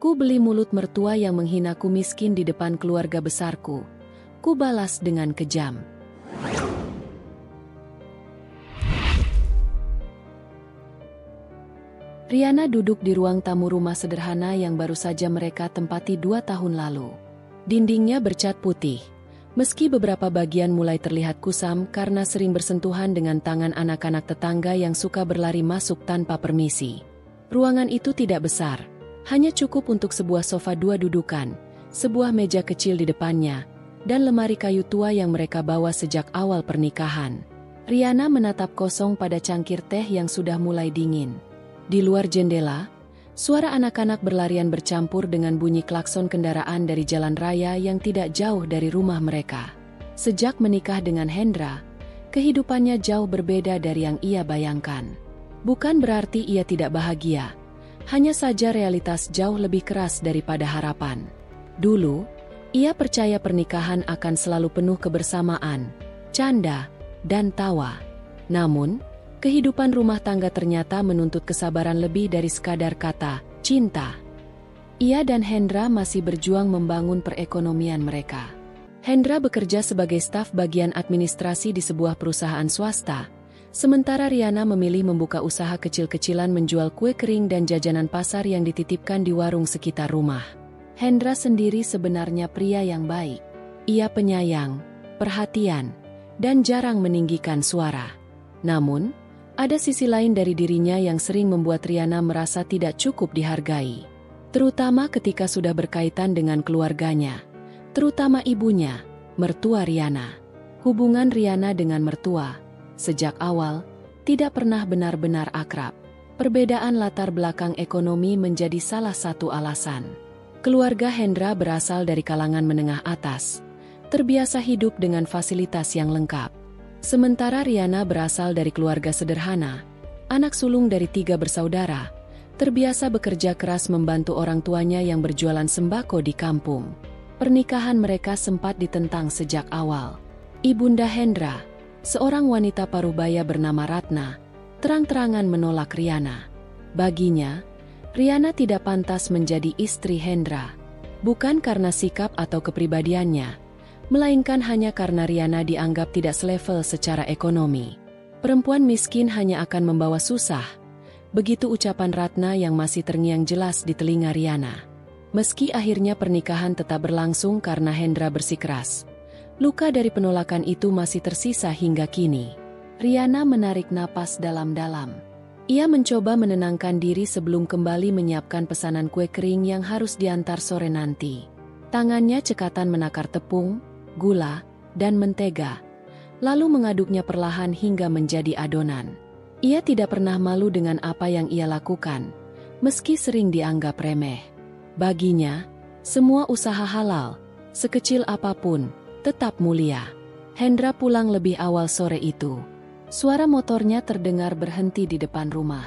Ku beli mulut mertua yang menghinaku miskin di depan keluarga besarku. Ku balas dengan kejam. Riana duduk di ruang tamu rumah sederhana yang baru saja mereka tempati 2 tahun lalu. Dindingnya bercat putih. Meski beberapa bagian mulai terlihat kusam karena sering bersentuhan dengan tangan anak-anak tetangga yang suka berlari masuk tanpa permisi. Ruangan itu tidak besar, hanya cukup untuk sebuah sofa 2 dudukan, sebuah meja kecil di depannya, dan lemari kayu tua yang mereka bawa sejak awal pernikahan. Riana menatap kosong pada cangkir teh yang sudah mulai dingin. Di luar jendela, suara anak-anak berlarian bercampur dengan bunyi klakson kendaraan dari jalan raya yang tidak jauh dari rumah mereka. Sejak menikah dengan Hendra, kehidupannya jauh berbeda dari yang ia bayangkan. Bukan berarti ia tidak bahagia, hanya saja realitas jauh lebih keras daripada harapan. Dulu, ia percaya pernikahan akan selalu penuh kebersamaan, canda, dan tawa. Namun, kehidupan rumah tangga ternyata menuntut kesabaran lebih dari sekadar kata cinta. Ia dan Hendra masih berjuang membangun perekonomian mereka. Hendra bekerja sebagai staf bagian administrasi di sebuah perusahaan swasta, sementara Riana memilih membuka usaha kecil-kecilan menjual kue kering dan jajanan pasar yang dititipkan di warung sekitar rumah. Hendra sendiri sebenarnya pria yang baik. Ia penyayang, perhatian, dan jarang meninggikan suara. Namun, ada sisi lain dari dirinya yang sering membuat Riana merasa tidak cukup dihargai. Terutama ketika sudah berkaitan dengan keluarganya. Terutama ibunya, mertua Riana. Hubungan Riana dengan mertua, sejak awal, tidak pernah benar-benar akrab. Perbedaan latar belakang ekonomi menjadi salah satu alasan. Keluarga Hendra berasal dari kalangan menengah atas, terbiasa hidup dengan fasilitas yang lengkap. Sementara Riana berasal dari keluarga sederhana, anak sulung dari 3 bersaudara, terbiasa bekerja keras membantu orang tuanya yang berjualan sembako di kampung. Pernikahan mereka sempat ditentang sejak awal. Ibunda Hendra, seorang wanita parubaya bernama Ratna, terang-terangan menolak Riana. Baginya, Riana tidak pantas menjadi istri Hendra, bukan karena sikap atau kepribadiannya, melainkan hanya karena Riana dianggap tidak selevel secara ekonomi. Perempuan miskin hanya akan membawa susah. Begitu ucapan Ratna yang masih terngiang jelas di telinga Riana. Meski akhirnya pernikahan tetap berlangsung karena Hendra bersikeras, luka dari penolakan itu masih tersisa hingga kini. Riana menarik napas dalam-dalam. Ia mencoba menenangkan diri sebelum kembali menyiapkan pesanan kue kering yang harus diantar sore nanti. Tangannya cekatan menakar tepung, gula, dan mentega, lalu mengaduknya perlahan hingga menjadi adonan. Ia tidak pernah malu dengan apa yang ia lakukan, meski sering dianggap remeh. Baginya, semua usaha halal, sekecil apapun, tetap mulia. Hendra pulang lebih awal sore itu. Suara motornya terdengar berhenti di depan rumah.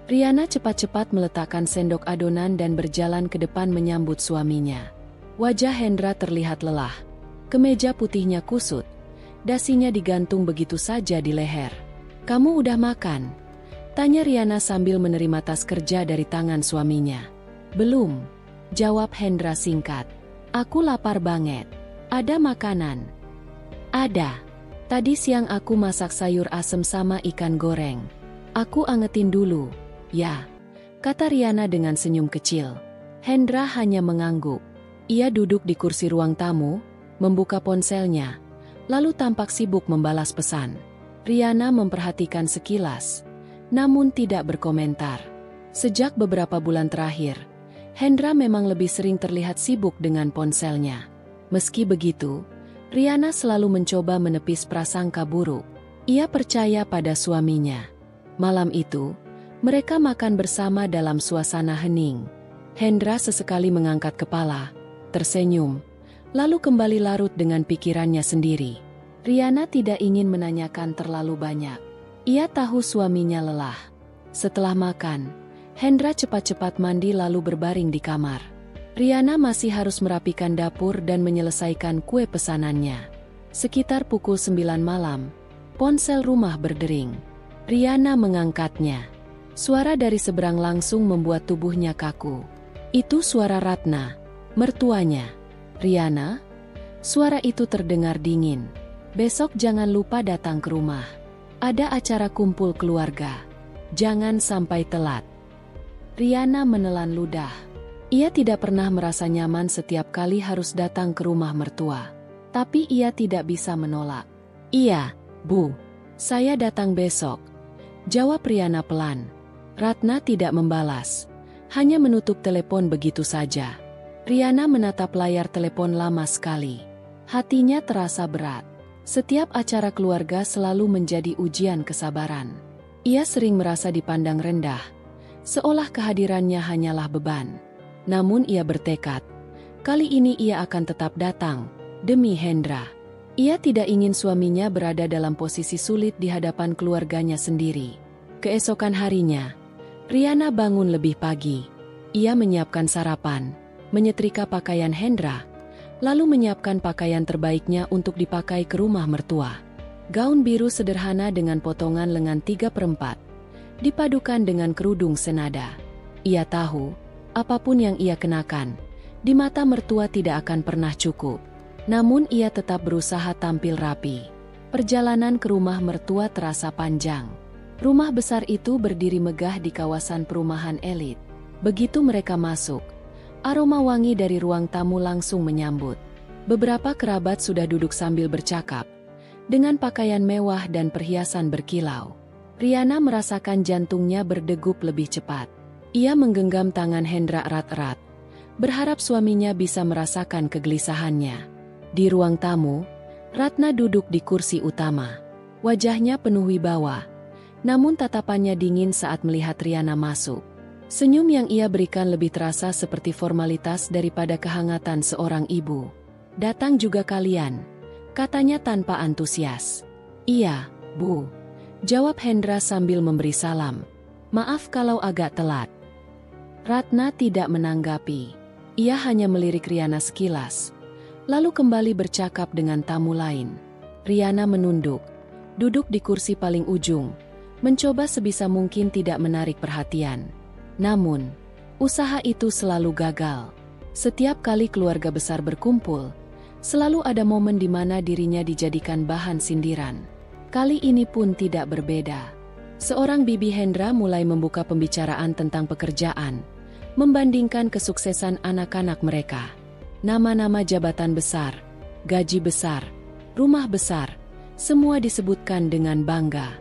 Riana cepat-cepat meletakkan sendok adonan dan berjalan ke depan menyambut suaminya. Wajah Hendra terlihat lelah. Kemeja putihnya kusut, dasinya digantung begitu saja di leher. "Kamu udah makan?" tanya Riana sambil menerima tas kerja dari tangan suaminya. "Belum," jawab Hendra singkat. "Aku lapar banget. Ada makanan?" "Ada. Tadi siang aku masak sayur asem sama ikan goreng. Aku angetin dulu, ya," kata Riana dengan senyum kecil. Hendra hanya mengangguk. Ia duduk di kursi ruang tamu, membuka ponselnya, lalu tampak sibuk membalas pesan. Riana memperhatikan sekilas, namun tidak berkomentar. Sejak beberapa bulan terakhir, Hendra memang lebih sering terlihat sibuk dengan ponselnya. Meski begitu, Riana selalu mencoba menepis prasangka buruk. Ia percaya pada suaminya. Malam itu, mereka makan bersama dalam suasana hening. Hendra sesekali mengangkat kepala, tersenyum, lalu kembali larut dengan pikirannya sendiri. Riana tidak ingin menanyakan terlalu banyak. Ia tahu suaminya lelah. Setelah makan, Hendra cepat-cepat mandi lalu berbaring di kamar. Riana masih harus merapikan dapur dan menyelesaikan kue pesanannya. Sekitar pukul 9 malam, ponsel rumah berdering. Riana mengangkatnya. Suara dari seberang langsung membuat tubuhnya kaku. Itu suara Ratna, mertuanya. Riana, suara itu terdengar dingin. Besok jangan lupa datang ke rumah. Ada acara kumpul keluarga. Jangan sampai telat. Riana menelan ludah. Ia tidak pernah merasa nyaman setiap kali harus datang ke rumah mertua. Tapi ia tidak bisa menolak. Iya, Bu. Saya datang besok. Jawab Riana pelan. Ratna tidak membalas. Hanya menutup telepon begitu saja. Riana menatap layar telepon lama sekali. Hatinya terasa berat. Setiap acara keluarga selalu menjadi ujian kesabaran. Ia sering merasa dipandang rendah, seolah kehadirannya hanyalah beban. Namun ia bertekad, kali ini ia akan tetap datang, demi Hendra. Ia tidak ingin suaminya berada dalam posisi sulit di hadapan keluarganya sendiri. Keesokan harinya, Riana bangun lebih pagi. Ia menyiapkan sarapan, menyetrika pakaian Hendra, lalu menyiapkan pakaian terbaiknya untuk dipakai ke rumah mertua. Gaun biru sederhana dengan potongan lengan 3/4, dipadukan dengan kerudung senada. Ia tahu, apapun yang ia kenakan, di mata mertua tidak akan pernah cukup. Namun ia tetap berusaha tampil rapi. Perjalanan ke rumah mertua terasa panjang. Rumah besar itu berdiri megah di kawasan perumahan elit. Begitu mereka masuk, aroma wangi dari ruang tamu langsung menyambut. Beberapa kerabat sudah duduk sambil bercakap, dengan pakaian mewah dan perhiasan berkilau. Riana merasakan jantungnya berdegup lebih cepat. Ia menggenggam tangan Hendra erat-erat, berharap suaminya bisa merasakan kegelisahannya. Di ruang tamu, Ratna duduk di kursi utama. Wajahnya penuh wibawa, namun tatapannya dingin saat melihat Riana masuk. Senyum yang ia berikan lebih terasa seperti formalitas daripada kehangatan seorang ibu. "Datang juga kalian?" katanya tanpa antusias. "Iya, Bu," jawab Hendra sambil memberi salam. "Maaf kalau agak telat." Ratna tidak menanggapi. Ia hanya melirik Riana sekilas, lalu kembali bercakap dengan tamu lain. Riana menunduk, duduk di kursi paling ujung, mencoba sebisa mungkin tidak menarik perhatian. Namun, usaha itu selalu gagal. Setiap kali keluarga besar berkumpul, selalu ada momen di mana dirinya dijadikan bahan sindiran. Kali ini pun tidak berbeda. Seorang bibi Hendra mulai membuka pembicaraan tentang pekerjaan, membandingkan kesuksesan anak-anak mereka. Nama-nama jabatan besar, gaji besar, rumah besar, semua disebutkan dengan bangga.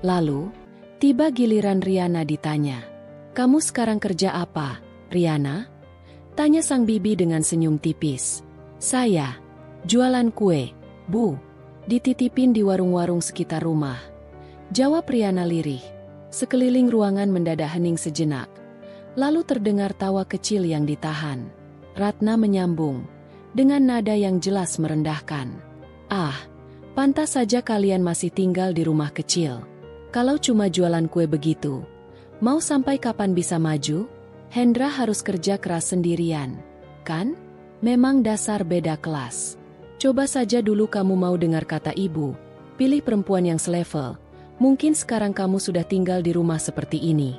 Lalu, tiba giliran Riana ditanya. "Kamu sekarang kerja apa, Riana?" tanya sang bibi dengan senyum tipis. "Saya jualan kue, Bu. Dititipin di warung-warung sekitar rumah," jawab Riana lirih. Sekeliling ruangan mendadak hening sejenak. Lalu terdengar tawa kecil yang ditahan. Ratna menyambung, dengan nada yang jelas merendahkan. "Ah, pantas saja kalian masih tinggal di rumah kecil. Kalau cuma jualan kue begitu, mau sampai kapan bisa maju? Hendra harus kerja keras sendirian, kan? Memang dasar beda kelas. Coba saja dulu kamu mau dengar kata ibu, pilih perempuan yang selevel, mungkin sekarang kamu sudah tinggal di rumah seperti ini."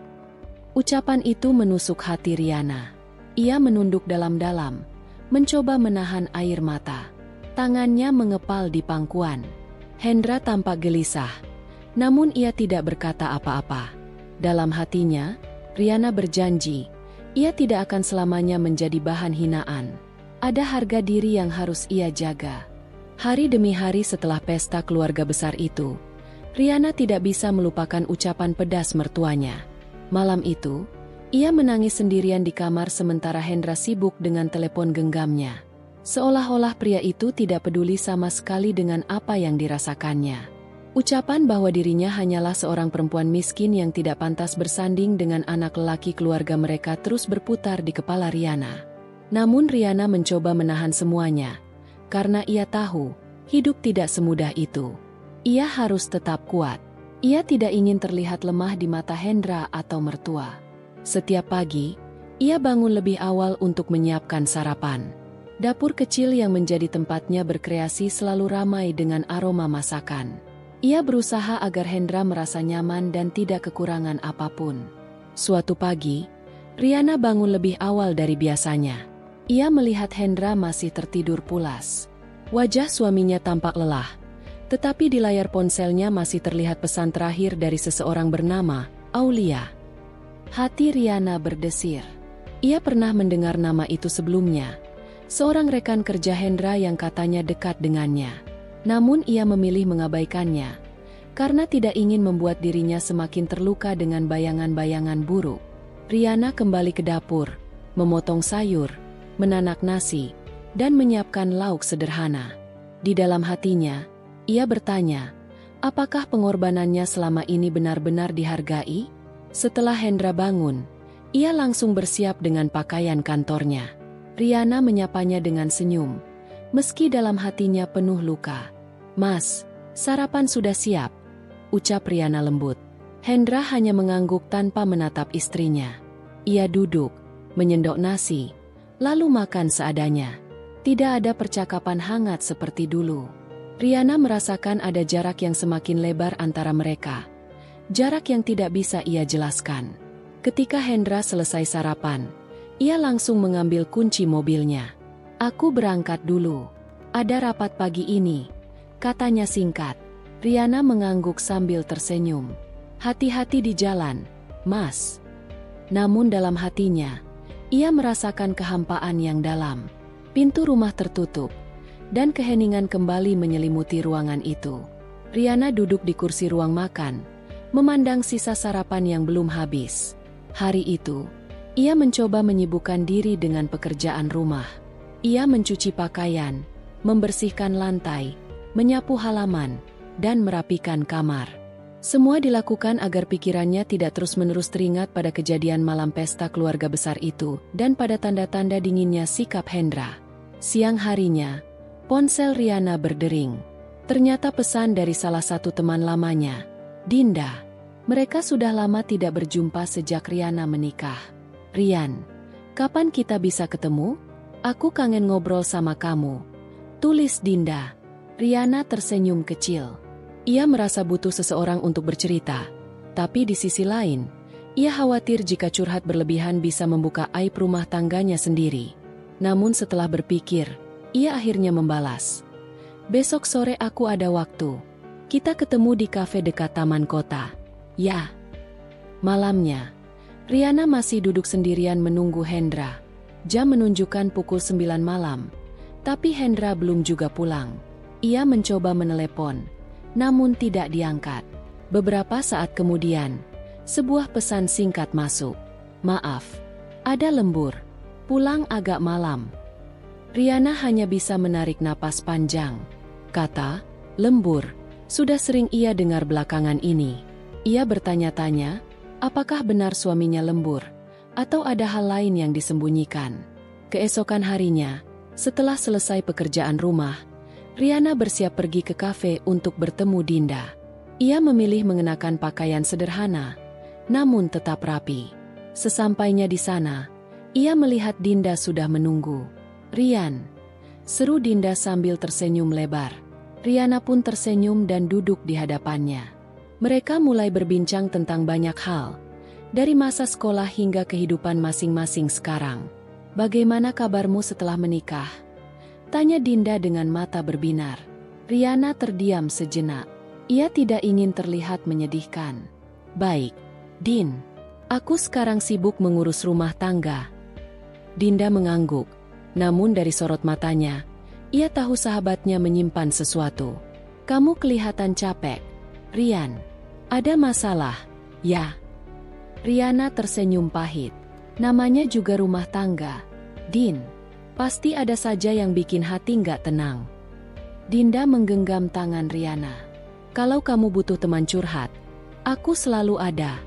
Ucapan itu menusuk hati Riana. Ia menunduk dalam-dalam, mencoba menahan air mata. Tangannya mengepal di pangkuan. Hendra tampak gelisah, namun ia tidak berkata apa-apa. Dalam hatinya, Riana berjanji, ia tidak akan selamanya menjadi bahan hinaan. Ada harga diri yang harus ia jaga. Hari demi hari setelah pesta keluarga besar itu, Riana tidak bisa melupakan ucapan pedas mertuanya. Malam itu, ia menangis sendirian di kamar sementara Hendra sibuk dengan telepon genggamnya. Seolah-olah pria itu tidak peduli sama sekali dengan apa yang dirasakannya. Ucapan bahwa dirinya hanyalah seorang perempuan miskin yang tidak pantas bersanding dengan anak lelaki keluarga mereka terus berputar di kepala Riana. Namun Riana mencoba menahan semuanya, karena ia tahu, hidup tidak semudah itu. Ia harus tetap kuat. Ia tidak ingin terlihat lemah di mata Hendra atau mertua. Setiap pagi, ia bangun lebih awal untuk menyiapkan sarapan. Dapur kecil yang menjadi tempatnya berkreasi selalu ramai dengan aroma masakan. Ia berusaha agar Hendra merasa nyaman dan tidak kekurangan apapun. Suatu pagi, Riana bangun lebih awal dari biasanya. Ia melihat Hendra masih tertidur pulas. Wajah suaminya tampak lelah, tetapi di layar ponselnya masih terlihat pesan terakhir dari seseorang bernama Aulia. Hati Riana berdesir. Ia pernah mendengar nama itu sebelumnya. Seorang rekan kerja Hendra yang katanya dekat dengannya. Namun ia memilih mengabaikannya, karena tidak ingin membuat dirinya semakin terluka dengan bayangan-bayangan buruk. Riana kembali ke dapur, memotong sayur, menanak nasi, dan menyiapkan lauk sederhana. Di dalam hatinya, ia bertanya, apakah pengorbanannya selama ini benar-benar dihargai? Setelah Hendra bangun, ia langsung bersiap dengan pakaian kantornya. Riana menyapanya dengan senyum, meski dalam hatinya penuh luka. "Mas, sarapan sudah siap," ucap Riana lembut. Hendra hanya mengangguk tanpa menatap istrinya. Ia duduk, menyendok nasi, lalu makan seadanya. Tidak ada percakapan hangat seperti dulu. Riana merasakan ada jarak yang semakin lebar antara mereka. Jarak yang tidak bisa ia jelaskan. Ketika Hendra selesai sarapan, ia langsung mengambil kunci mobilnya. "Aku berangkat dulu. Ada rapat pagi ini," katanya singkat. Riana mengangguk sambil tersenyum. "Hati-hati di jalan, Mas." Namun dalam hatinya, ia merasakan kehampaan yang dalam. Pintu rumah tertutup, dan keheningan kembali menyelimuti ruangan itu. Riana duduk di kursi ruang makan, memandang sisa sarapan yang belum habis. Hari itu, ia mencoba menyibukkan diri dengan pekerjaan rumah. Ia mencuci pakaian, membersihkan lantai, menyapu halaman, dan merapikan kamar. Semua dilakukan agar pikirannya tidak terus-menerus teringat pada kejadian malam pesta keluarga besar itu dan pada tanda-tanda dinginnya sikap Hendra. Siang harinya, ponsel Riana berdering. Ternyata pesan dari salah satu teman lamanya, Dinda. Mereka sudah lama tidak berjumpa sejak Riana menikah. "Rian, kapan kita bisa ketemu? Aku kangen ngobrol sama kamu," tulis Dinda. Riana tersenyum kecil. Ia merasa butuh seseorang untuk bercerita. Tapi di sisi lain, ia khawatir jika curhat berlebihan bisa membuka aib rumah tangganya sendiri. Namun setelah berpikir, ia akhirnya membalas, "Besok sore aku ada waktu. Kita ketemu di kafe dekat taman kota." "Ya." Malamnya, Riana masih duduk sendirian menunggu Hendra. Jam menunjukkan pukul 9 malam, tapi Hendra belum juga pulang. Ia mencoba menelepon, namun tidak diangkat. Beberapa saat kemudian, sebuah pesan singkat masuk. "Maaf, ada lembur. Pulang agak malam." Riana hanya bisa menarik napas panjang. Kata "lembur" sudah sering ia dengar belakangan ini. Ia bertanya-tanya, apakah benar suaminya lembur, atau ada hal lain yang disembunyikan. Keesokan harinya, setelah selesai pekerjaan rumah, Riana bersiap pergi ke kafe untuk bertemu Dinda. Ia memilih mengenakan pakaian sederhana, namun tetap rapi. Sesampainya di sana, ia melihat Dinda sudah menunggu. "Rian," seru Dinda sambil tersenyum lebar. Riana pun tersenyum dan duduk di hadapannya. Mereka mulai berbincang tentang banyak hal, dari masa sekolah hingga kehidupan masing-masing sekarang. "Bagaimana kabarmu setelah menikah?" tanya Dinda dengan mata berbinar. Riana terdiam sejenak. Ia tidak ingin terlihat menyedihkan. "Baik, Din. Aku sekarang sibuk mengurus rumah tangga." Dinda mengangguk. Namun dari sorot matanya, ia tahu sahabatnya menyimpan sesuatu. "Kamu kelihatan capek, Rian. Ada masalah?" "Ya." Riana tersenyum pahit. Namanya juga rumah tangga, Din. Pasti ada saja yang bikin hati nggak tenang. Dinda menggenggam tangan Riana. "Kalau kamu butuh teman curhat, aku selalu ada."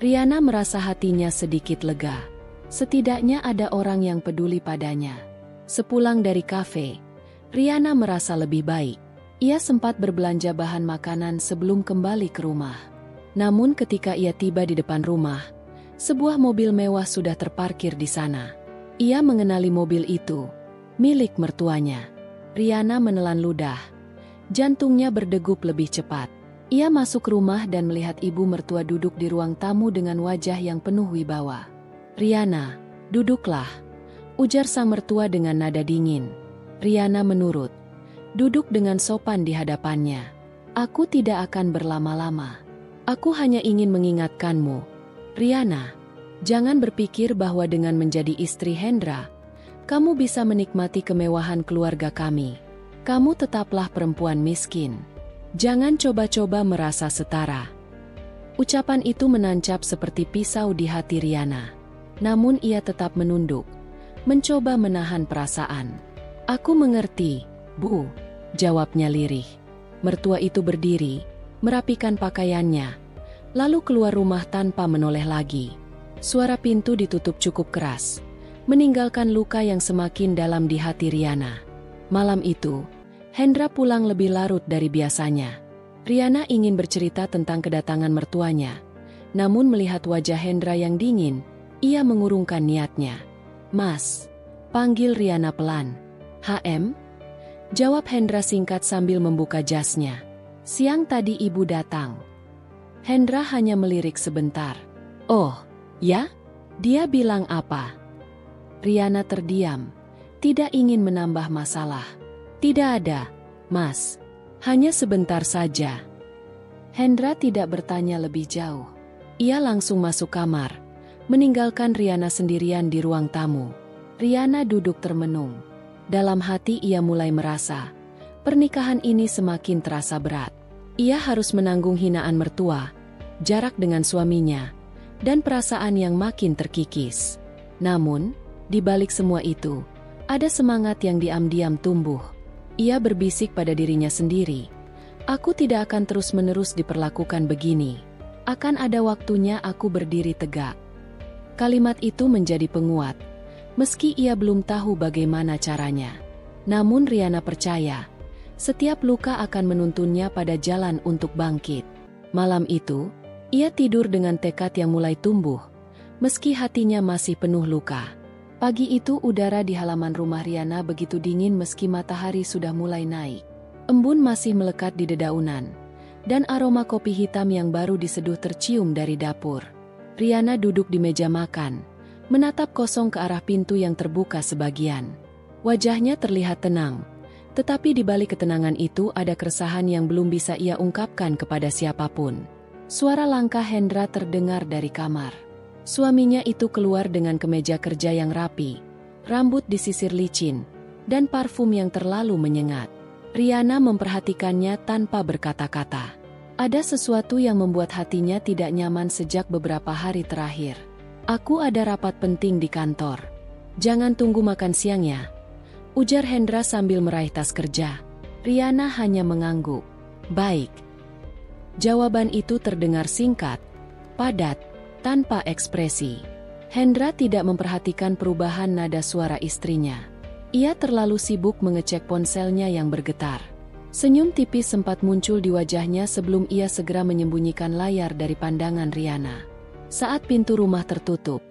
Riana merasa hatinya sedikit lega. Setidaknya ada orang yang peduli padanya. Sepulang dari kafe, Riana merasa lebih baik. Ia sempat berbelanja bahan makanan sebelum kembali ke rumah. Namun ketika ia tiba di depan rumah, sebuah mobil mewah sudah terparkir di sana. Ia mengenali mobil itu, milik mertuanya. Riana menelan ludah. Jantungnya berdegup lebih cepat. Ia masuk rumah dan melihat ibu mertua duduk di ruang tamu dengan wajah yang penuh wibawa. "Riana, duduklah," ujar sang mertua dengan nada dingin. Riana menurut, duduk dengan sopan di hadapannya. "Aku tidak akan berlama-lama. Aku hanya ingin mengingatkanmu, Riana, jangan berpikir bahwa dengan menjadi istri Hendra, kamu bisa menikmati kemewahan keluarga kami. Kamu tetaplah perempuan miskin. Jangan coba-coba merasa setara." Ucapan itu menancap seperti pisau di hati Riana. Namun ia tetap menunduk, mencoba menahan perasaan. "Aku mengerti, Bu," jawabnya lirih. Mertua itu berdiri, merapikan pakaiannya, lalu keluar rumah tanpa menoleh lagi. Suara pintu ditutup cukup keras, meninggalkan luka yang semakin dalam di hati Riana. Malam itu, Hendra pulang lebih larut dari biasanya. Riana ingin bercerita tentang kedatangan mertuanya, namun melihat wajah Hendra yang dingin, ia mengurungkan niatnya. "Mas," panggil Riana pelan. "HM?" jawab Hendra singkat sambil membuka jasnya. "Siang tadi ibu datang." Hendra hanya melirik sebentar. "Oh, ya? Dia bilang apa?" Riana terdiam, tidak ingin menambah masalah. "Tidak ada, Mas. Hanya sebentar saja." Hendra tidak bertanya lebih jauh. Ia langsung masuk kamar, meninggalkan Riana sendirian di ruang tamu. Riana duduk termenung. Dalam hati ia mulai merasa, pernikahan ini semakin terasa berat. Ia harus menanggung hinaan mertua, jarak dengan suaminya, dan perasaan yang makin terkikis. Namun, di balik semua itu, ada semangat yang diam-diam tumbuh. Ia berbisik pada dirinya sendiri, "Aku tidak akan terus-menerus diperlakukan begini. Akan ada waktunya aku berdiri tegak." Kalimat itu menjadi penguat, meski ia belum tahu bagaimana caranya. Namun Riana percaya, setiap luka akan menuntunnya pada jalan untuk bangkit. Malam itu, ia tidur dengan tekad yang mulai tumbuh, meski hatinya masih penuh luka. Pagi itu udara di halaman rumah Riana begitu dingin meski matahari sudah mulai naik. Embun masih melekat di dedaunan, dan aroma kopi hitam yang baru diseduh tercium dari dapur. Riana duduk di meja makan, menatap kosong ke arah pintu yang terbuka sebagian. Wajahnya terlihat tenang, tetapi di balik ketenangan itu ada keresahan yang belum bisa ia ungkapkan kepada siapapun. Suara langkah Hendra terdengar dari kamar. Suaminya itu keluar dengan kemeja kerja yang rapi, rambut disisir licin, dan parfum yang terlalu menyengat. Riana memperhatikannya tanpa berkata-kata. Ada sesuatu yang membuat hatinya tidak nyaman sejak beberapa hari terakhir. "Aku ada rapat penting di kantor. Jangan tunggu makan siang ya," ujar Hendra sambil meraih tas kerja. Riana hanya mengangguk. "Baik." Jawaban itu terdengar singkat, padat, tanpa ekspresi. Hendra tidak memperhatikan perubahan nada suara istrinya. Ia terlalu sibuk mengecek ponselnya yang bergetar. Senyum tipis sempat muncul di wajahnya sebelum ia segera menyembunyikan layar dari pandangan Riana. Saat pintu rumah tertutup,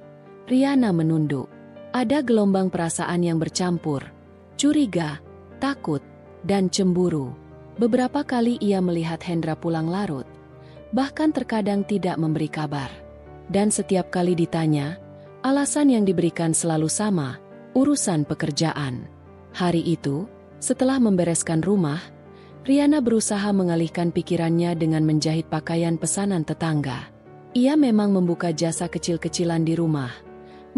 Riana menunduk. Ada gelombang perasaan yang bercampur, curiga, takut, dan cemburu. Beberapa kali ia melihat Hendra pulang larut, bahkan terkadang tidak memberi kabar. Dan setiap kali ditanya, alasan yang diberikan selalu sama, urusan pekerjaan. Hari itu, setelah membereskan rumah, Riana berusaha mengalihkan pikirannya dengan menjahit pakaian pesanan tetangga. Ia memang membuka jasa kecil-kecilan di rumah,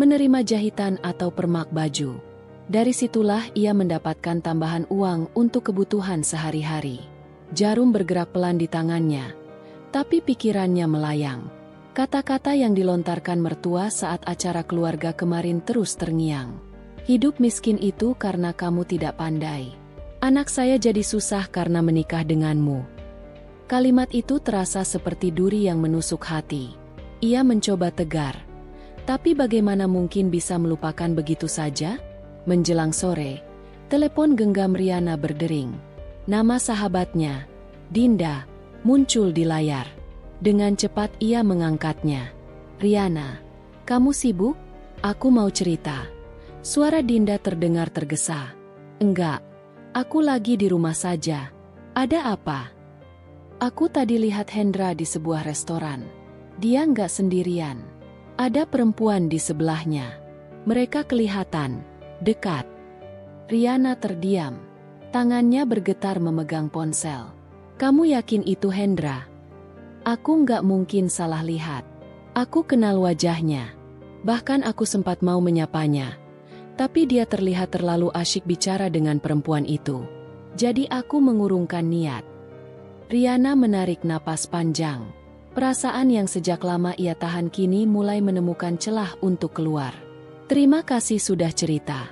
menerima jahitan atau permak baju. Dari situlah ia mendapatkan tambahan uang untuk kebutuhan sehari-hari. Jarum bergerak pelan di tangannya, tapi pikirannya melayang. Kata-kata yang dilontarkan mertua saat acara keluarga kemarin terus terngiang. "Hidup miskin itu karena kamu tidak pandai. Anak saya jadi susah karena menikah denganmu." Kalimat itu terasa seperti duri yang menusuk hati. Ia mencoba tegar. Tapi bagaimana mungkin bisa melupakan begitu saja? Menjelang sore, telepon genggam Riana berdering. Nama sahabatnya, Dinda, muncul di layar. Dengan cepat ia mengangkatnya. "Riana, kamu sibuk? Aku mau cerita." Suara Dinda terdengar tergesa. "Enggak. Aku lagi di rumah saja." "Ada apa?" "Aku tadi lihat Hendra di sebuah restoran. Dia nggak sendirian. Ada perempuan di sebelahnya. Mereka kelihatan dekat. Riana terdiam. Tangannya bergetar memegang ponsel. Kamu yakin itu Hendra? Aku nggak mungkin salah lihat. Aku kenal wajahnya. Bahkan aku sempat mau menyapanya. Tapi dia terlihat terlalu asyik bicara dengan perempuan itu. Jadi aku mengurungkan niat. Riana menarik napas panjang. Perasaan yang sejak lama ia tahan kini mulai menemukan celah untuk keluar. Terima kasih sudah cerita.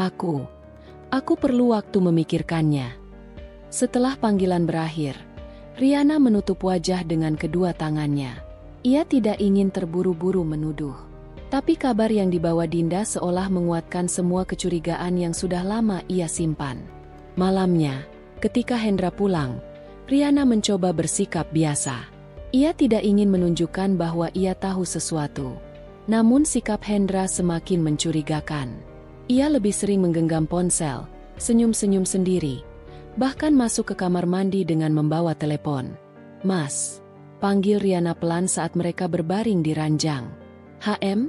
Aku perlu waktu memikirkannya. Setelah panggilan berakhir, Riana menutup wajah dengan kedua tangannya. Ia tidak ingin terburu-buru menuduh. Tapi kabar yang dibawa Dinda seolah menguatkan semua kecurigaan yang sudah lama ia simpan. Malamnya, ketika Hendra pulang, Riana mencoba bersikap biasa. Ia tidak ingin menunjukkan bahwa ia tahu sesuatu. Namun sikap Hendra semakin mencurigakan. Ia lebih sering menggenggam ponsel, senyum-senyum sendiri, bahkan masuk ke kamar mandi dengan membawa telepon. "Mas," panggil Riana pelan saat mereka berbaring di ranjang. "HM?"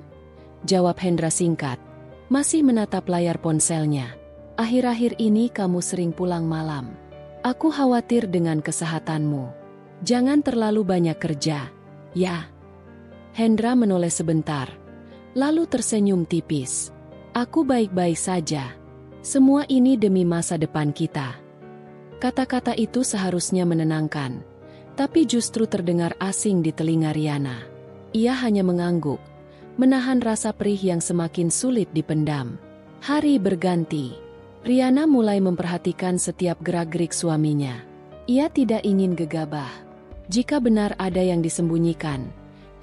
jawab Hendra singkat, masih menatap layar ponselnya. "Akhir-akhir ini kamu sering pulang malam. Aku khawatir dengan kesehatanmu. Jangan terlalu banyak kerja, ya." Hendra menoleh sebentar, lalu tersenyum tipis. "Aku baik-baik saja. Semua ini demi masa depan kita." Kata-kata itu seharusnya menenangkan, tapi justru terdengar asing di telinga Riana. Ia hanya mengangguk, menahan rasa perih yang semakin sulit dipendam. Hari berganti. Riana mulai memperhatikan setiap gerak-gerik suaminya. Ia tidak ingin gegabah. Jika benar ada yang disembunyikan,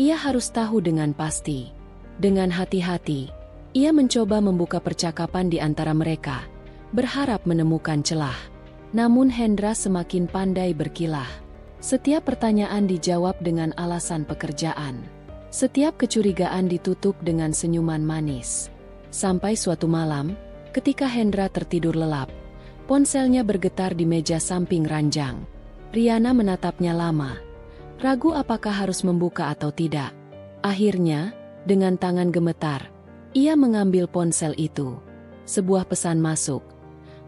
ia harus tahu dengan pasti. Dengan hati-hati, ia mencoba membuka percakapan di antara mereka, berharap menemukan celah. Namun Hendra semakin pandai berkilah. Setiap pertanyaan dijawab dengan alasan pekerjaan. Setiap kecurigaan ditutup dengan senyuman manis. Sampai suatu malam, ketika Hendra tertidur lelap, ponselnya bergetar di meja samping ranjang. Riana menatapnya lama, ragu apakah harus membuka atau tidak. Akhirnya, dengan tangan gemetar, ia mengambil ponsel itu. Sebuah pesan masuk.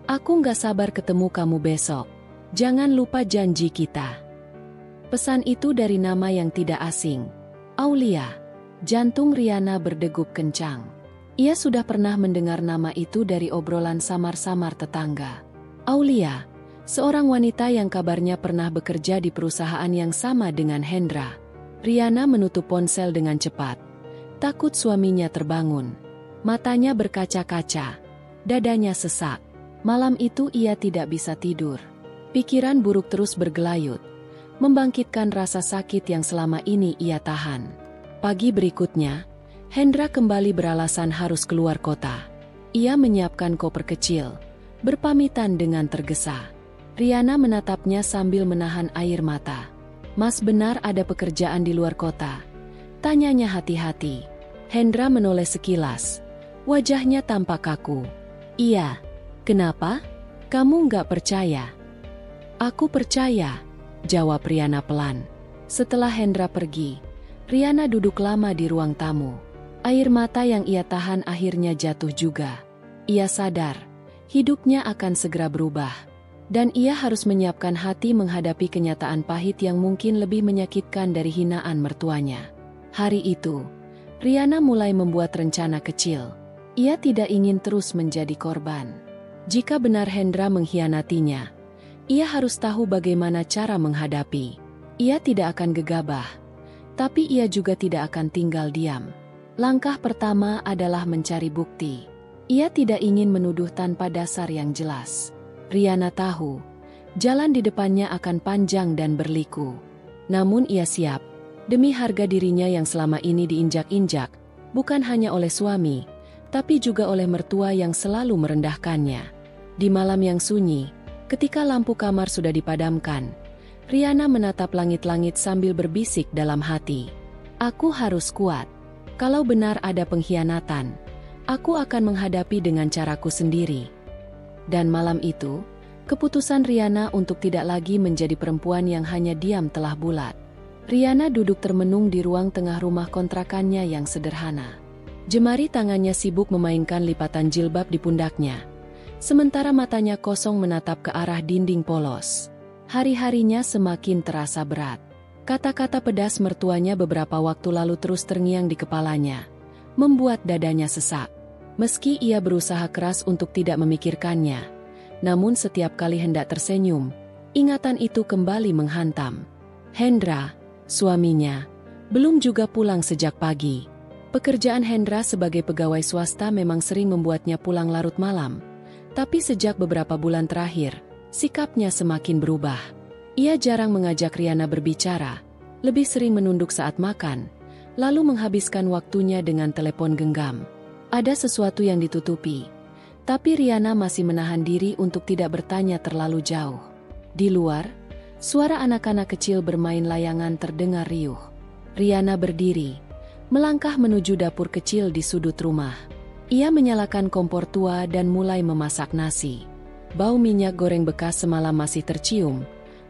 "Aku nggak sabar ketemu kamu besok. Jangan lupa janji kita." Pesan itu dari nama yang tidak asing, Aulia. Jantung Riana berdegup kencang. Ia sudah pernah mendengar nama itu dari obrolan samar-samar tetangga. Aulia, seorang wanita yang kabarnya pernah bekerja di perusahaan yang sama dengan Hendra. Riana menutup ponsel dengan cepat. Takut suaminya terbangun. Matanya berkaca-kaca. Dadanya sesak. Malam itu ia tidak bisa tidur. Pikiran buruk terus bergelayut, membangkitkan rasa sakit yang selama ini ia tahan. Pagi berikutnya, Hendra kembali beralasan harus keluar kota. Ia menyiapkan koper kecil, berpamitan dengan tergesa. Riana menatapnya sambil menahan air mata. "Mas, benar ada pekerjaan di luar kota?" tanyanya hati-hati. Hendra menoleh sekilas. Wajahnya tampak kaku. "Iya." "Kenapa? Kamu nggak percaya?" "Aku percaya," jawab Riana pelan. Setelah Hendra pergi, Riana duduk lama di ruang tamu. Air mata yang ia tahan akhirnya jatuh juga. Ia sadar, hidupnya akan segera berubah. Dan ia harus menyiapkan hati menghadapi kenyataan pahit yang mungkin lebih menyakitkan dari hinaan mertuanya. Hari itu, Riana mulai membuat rencana kecil. Ia tidak ingin terus menjadi korban. Jika benar Hendra mengkhianatinya, ia harus tahu bagaimana cara menghadapi. Ia tidak akan gegabah, tapi ia juga tidak akan tinggal diam. Langkah pertama adalah mencari bukti. Ia tidak ingin menuduh tanpa dasar yang jelas. Riana tahu, jalan di depannya akan panjang dan berliku. Namun ia siap, demi harga dirinya yang selama ini diinjak-injak, bukan hanya oleh suami, tapi juga oleh mertua yang selalu merendahkannya. Di malam yang sunyi, ketika lampu kamar sudah dipadamkan, Riana menatap langit-langit sambil berbisik dalam hati. "Aku harus kuat. Kalau benar ada pengkhianatan, aku akan menghadapi dengan caraku sendiri." Dan malam itu, keputusan Riana untuk tidak lagi menjadi perempuan yang hanya diam telah bulat. Riana duduk termenung di ruang tengah rumah kontrakannya yang sederhana. Jemari tangannya sibuk memainkan lipatan jilbab di pundaknya, sementara matanya kosong menatap ke arah dinding polos. Hari-harinya semakin terasa berat. Kata-kata pedas mertuanya beberapa waktu lalu terus terngiang di kepalanya, membuat dadanya sesak. Meski ia berusaha keras untuk tidak memikirkannya, namun setiap kali hendak tersenyum, ingatan itu kembali menghantam. Hendra, suaminya, belum juga pulang sejak pagi. Pekerjaan Hendra sebagai pegawai swasta memang sering membuatnya pulang larut malam. Tapi sejak beberapa bulan terakhir, sikapnya semakin berubah. Ia jarang mengajak Riana berbicara, lebih sering menunduk saat makan, lalu menghabiskan waktunya dengan telepon genggam. Ada sesuatu yang ditutupi, tapi Riana masih menahan diri untuk tidak bertanya terlalu jauh. Di luar, suara anak-anak kecil bermain layangan terdengar riuh. Riana berdiri, melangkah menuju dapur kecil di sudut rumah. Ia menyalakan kompor tua dan mulai memasak nasi. Bau minyak goreng bekas semalam masih tercium,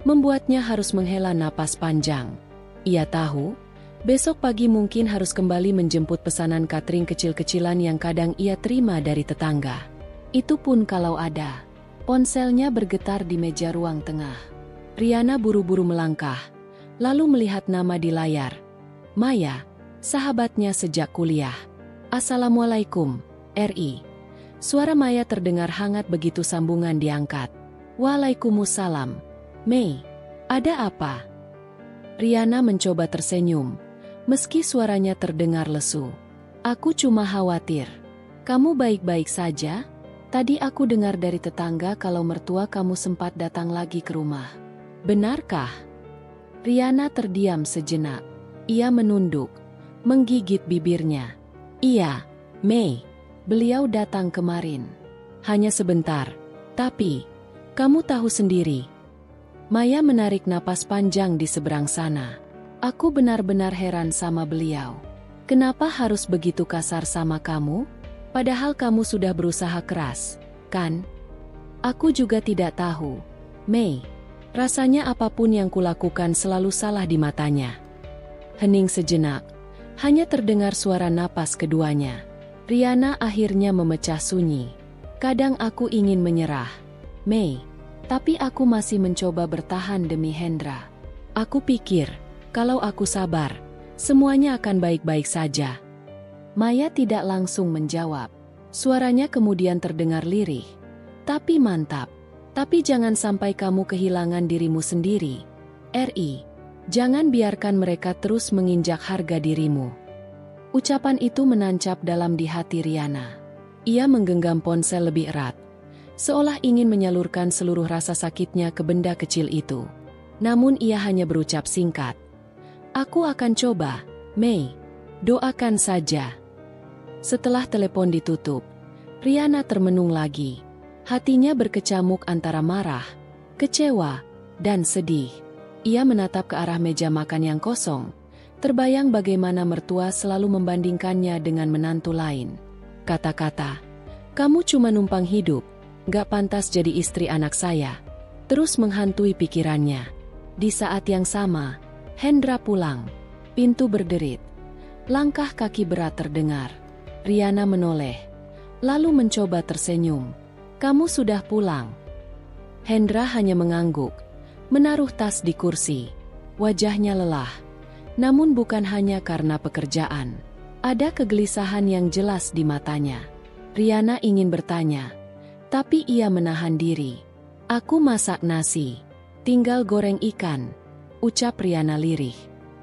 membuatnya harus menghela napas panjang. Ia tahu, besok pagi mungkin harus kembali menjemput pesanan catering kecil-kecilan yang kadang ia terima dari tetangga. Itu pun kalau ada. Ponselnya bergetar di meja ruang tengah. Riana buru-buru melangkah, lalu melihat nama di layar. Maya, sahabatnya sejak kuliah. Assalamualaikum, RI. Suara Maya terdengar hangat begitu sambungan diangkat. Waalaikumsalam. Mei, ada apa? Riana mencoba tersenyum, meski suaranya terdengar lesu. Aku cuma khawatir. Kamu baik-baik saja? Tadi aku dengar dari tetangga kalau mertua kamu sempat datang lagi ke rumah. Benarkah? Riana terdiam sejenak. Ia menunduk, menggigit bibirnya. Iya, Mei. Beliau datang kemarin. Hanya sebentar. Tapi, kamu tahu sendiri. Maya menarik napas panjang di seberang sana. Aku benar-benar heran sama beliau. Kenapa harus begitu kasar sama kamu? Padahal kamu sudah berusaha keras, kan? Aku juga tidak tahu. Mei, rasanya apapun yang kulakukan selalu salah di matanya. Hening sejenak, hanya terdengar suara napas keduanya. Riana akhirnya memecah sunyi. Kadang aku ingin menyerah, Mei, tapi aku masih mencoba bertahan demi Hendra. Aku pikir, kalau aku sabar, semuanya akan baik-baik saja. Maya tidak langsung menjawab. Suaranya kemudian terdengar lirih. Tapi mantap. Tapi jangan sampai kamu kehilangan dirimu sendiri. RI, jangan biarkan mereka terus menginjak harga dirimu. Ucapan itu menancap dalam di hati Riana. Ia menggenggam ponsel lebih erat, seolah ingin menyalurkan seluruh rasa sakitnya ke benda kecil itu. Namun ia hanya berucap singkat. Aku akan coba, Mei. Doakan saja. Setelah telepon ditutup, Riana termenung lagi. Hatinya berkecamuk antara marah, kecewa, dan sedih. Ia menatap ke arah meja makan yang kosong. Terbayang bagaimana mertua selalu membandingkannya dengan menantu lain. Kata-kata, kamu cuma numpang hidup, gak pantas jadi istri anak saya. Terus menghantui pikirannya. Di saat yang sama, Hendra pulang. Pintu berderit. Langkah kaki berat terdengar. Riana menoleh, lalu mencoba tersenyum. Kamu sudah pulang. Hendra hanya mengangguk, menaruh tas di kursi. Wajahnya lelah. Namun bukan hanya karena pekerjaan. Ada kegelisahan yang jelas di matanya. Riana ingin bertanya, tapi ia menahan diri. Aku masak nasi, tinggal goreng ikan, ucap Riana lirih.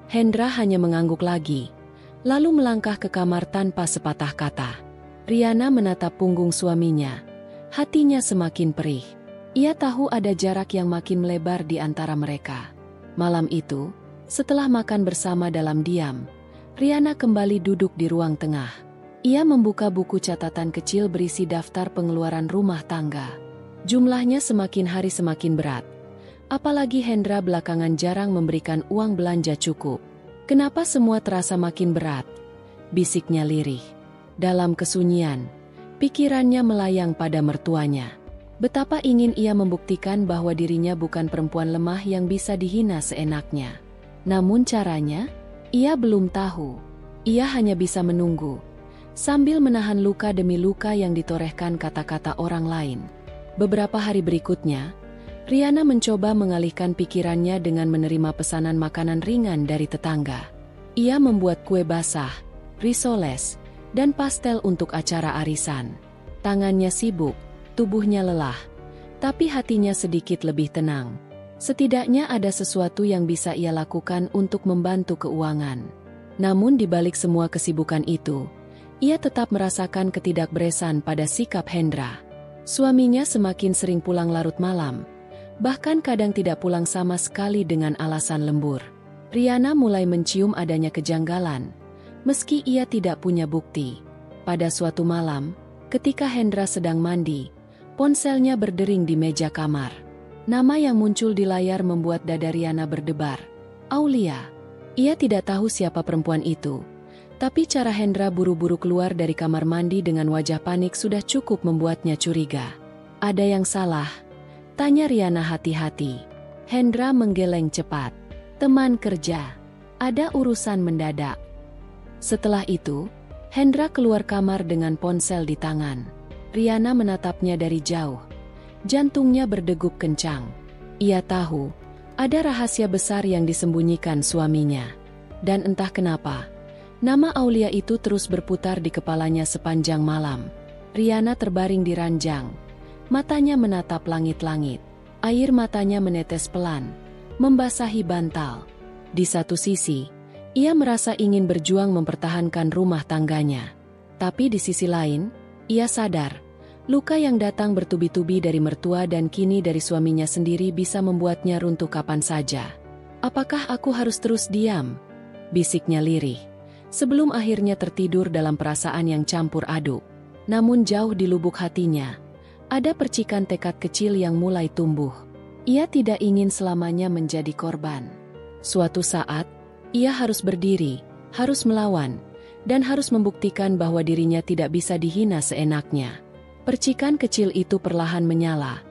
Hendra hanya mengangguk lagi, lalu melangkah ke kamar tanpa sepatah kata. Riana menatap punggung suaminya, hatinya semakin perih. Ia tahu ada jarak yang makin melebar di antara mereka. Malam itu, setelah makan bersama dalam diam, Riana kembali duduk di ruang tengah. Ia membuka buku catatan kecil berisi daftar pengeluaran rumah tangga. Jumlahnya semakin hari semakin berat. Apalagi Hendra belakangan jarang memberikan uang belanja cukup. Kenapa semua terasa makin berat? Bisiknya lirih. Dalam kesunyian, pikirannya melayang pada mertuanya. Betapa ingin ia membuktikan bahwa dirinya bukan perempuan lemah yang bisa dihina seenaknya. Namun caranya, ia belum tahu. Ia hanya bisa menunggu, sambil menahan luka demi luka yang ditorehkan kata-kata orang lain. Beberapa hari berikutnya, Riana mencoba mengalihkan pikirannya dengan menerima pesanan makanan ringan dari tetangga. Ia membuat kue basah, risoles, dan pastel untuk acara arisan. Tangannya sibuk, tubuhnya lelah, tapi hatinya sedikit lebih tenang. Setidaknya ada sesuatu yang bisa ia lakukan untuk membantu keuangan. Namun di balik semua kesibukan itu, ia tetap merasakan ketidakberesan pada sikap Hendra. Suaminya semakin sering pulang larut malam, bahkan kadang tidak pulang sama sekali dengan alasan lembur. Riana mulai mencium adanya kejanggalan, meski ia tidak punya bukti. Pada suatu malam, ketika Hendra sedang mandi, ponselnya berdering di meja kamar. Nama yang muncul di layar membuat dada Riana berdebar. Aulia. Ia tidak tahu siapa perempuan itu, tapi cara Hendra buru-buru keluar dari kamar mandi dengan wajah panik sudah cukup membuatnya curiga. Ada yang salah? Tanya Riana hati-hati. Hendra menggeleng cepat. Teman kerja. Ada urusan mendadak. Setelah itu, Hendra keluar kamar dengan ponsel di tangan. Riana menatapnya dari jauh. Jantungnya berdegup kencang. Ia tahu, ada rahasia besar yang disembunyikan suaminya. Dan entah kenapa, nama Aulia itu terus berputar di kepalanya sepanjang malam. Riana terbaring di ranjang. Matanya menatap langit-langit. Air matanya menetes pelan, membasahi bantal. Di satu sisi, ia merasa ingin berjuang mempertahankan rumah tangganya. Tapi di sisi lain, ia sadar, luka yang datang bertubi-tubi dari mertua dan kini dari suaminya sendiri bisa membuatnya runtuh kapan saja. Apakah aku harus terus diam? Bisiknya lirih, sebelum akhirnya tertidur dalam perasaan yang campur aduk. Namun jauh di lubuk hatinya, ada percikan tekad kecil yang mulai tumbuh. Ia tidak ingin selamanya menjadi korban. Suatu saat, ia harus berdiri, harus melawan, dan harus membuktikan bahwa dirinya tidak bisa dihina seenaknya. Percikan kecil itu perlahan menyala,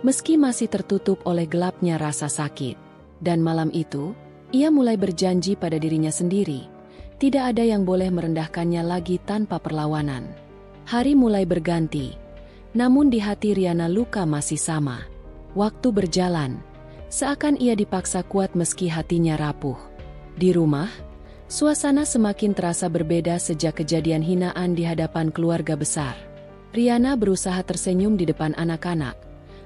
meski masih tertutup oleh gelapnya rasa sakit. Dan malam itu, ia mulai berjanji pada dirinya sendiri, tidak ada yang boleh merendahkannya lagi tanpa perlawanan. Hari mulai berganti, namun di hati Riana luka masih sama. Waktu berjalan, seakan ia dipaksa kuat meski hatinya rapuh. Di rumah, suasana semakin terasa berbeda sejak kejadian hinaan di hadapan keluarga besar. Riana berusaha tersenyum di depan anak-anak,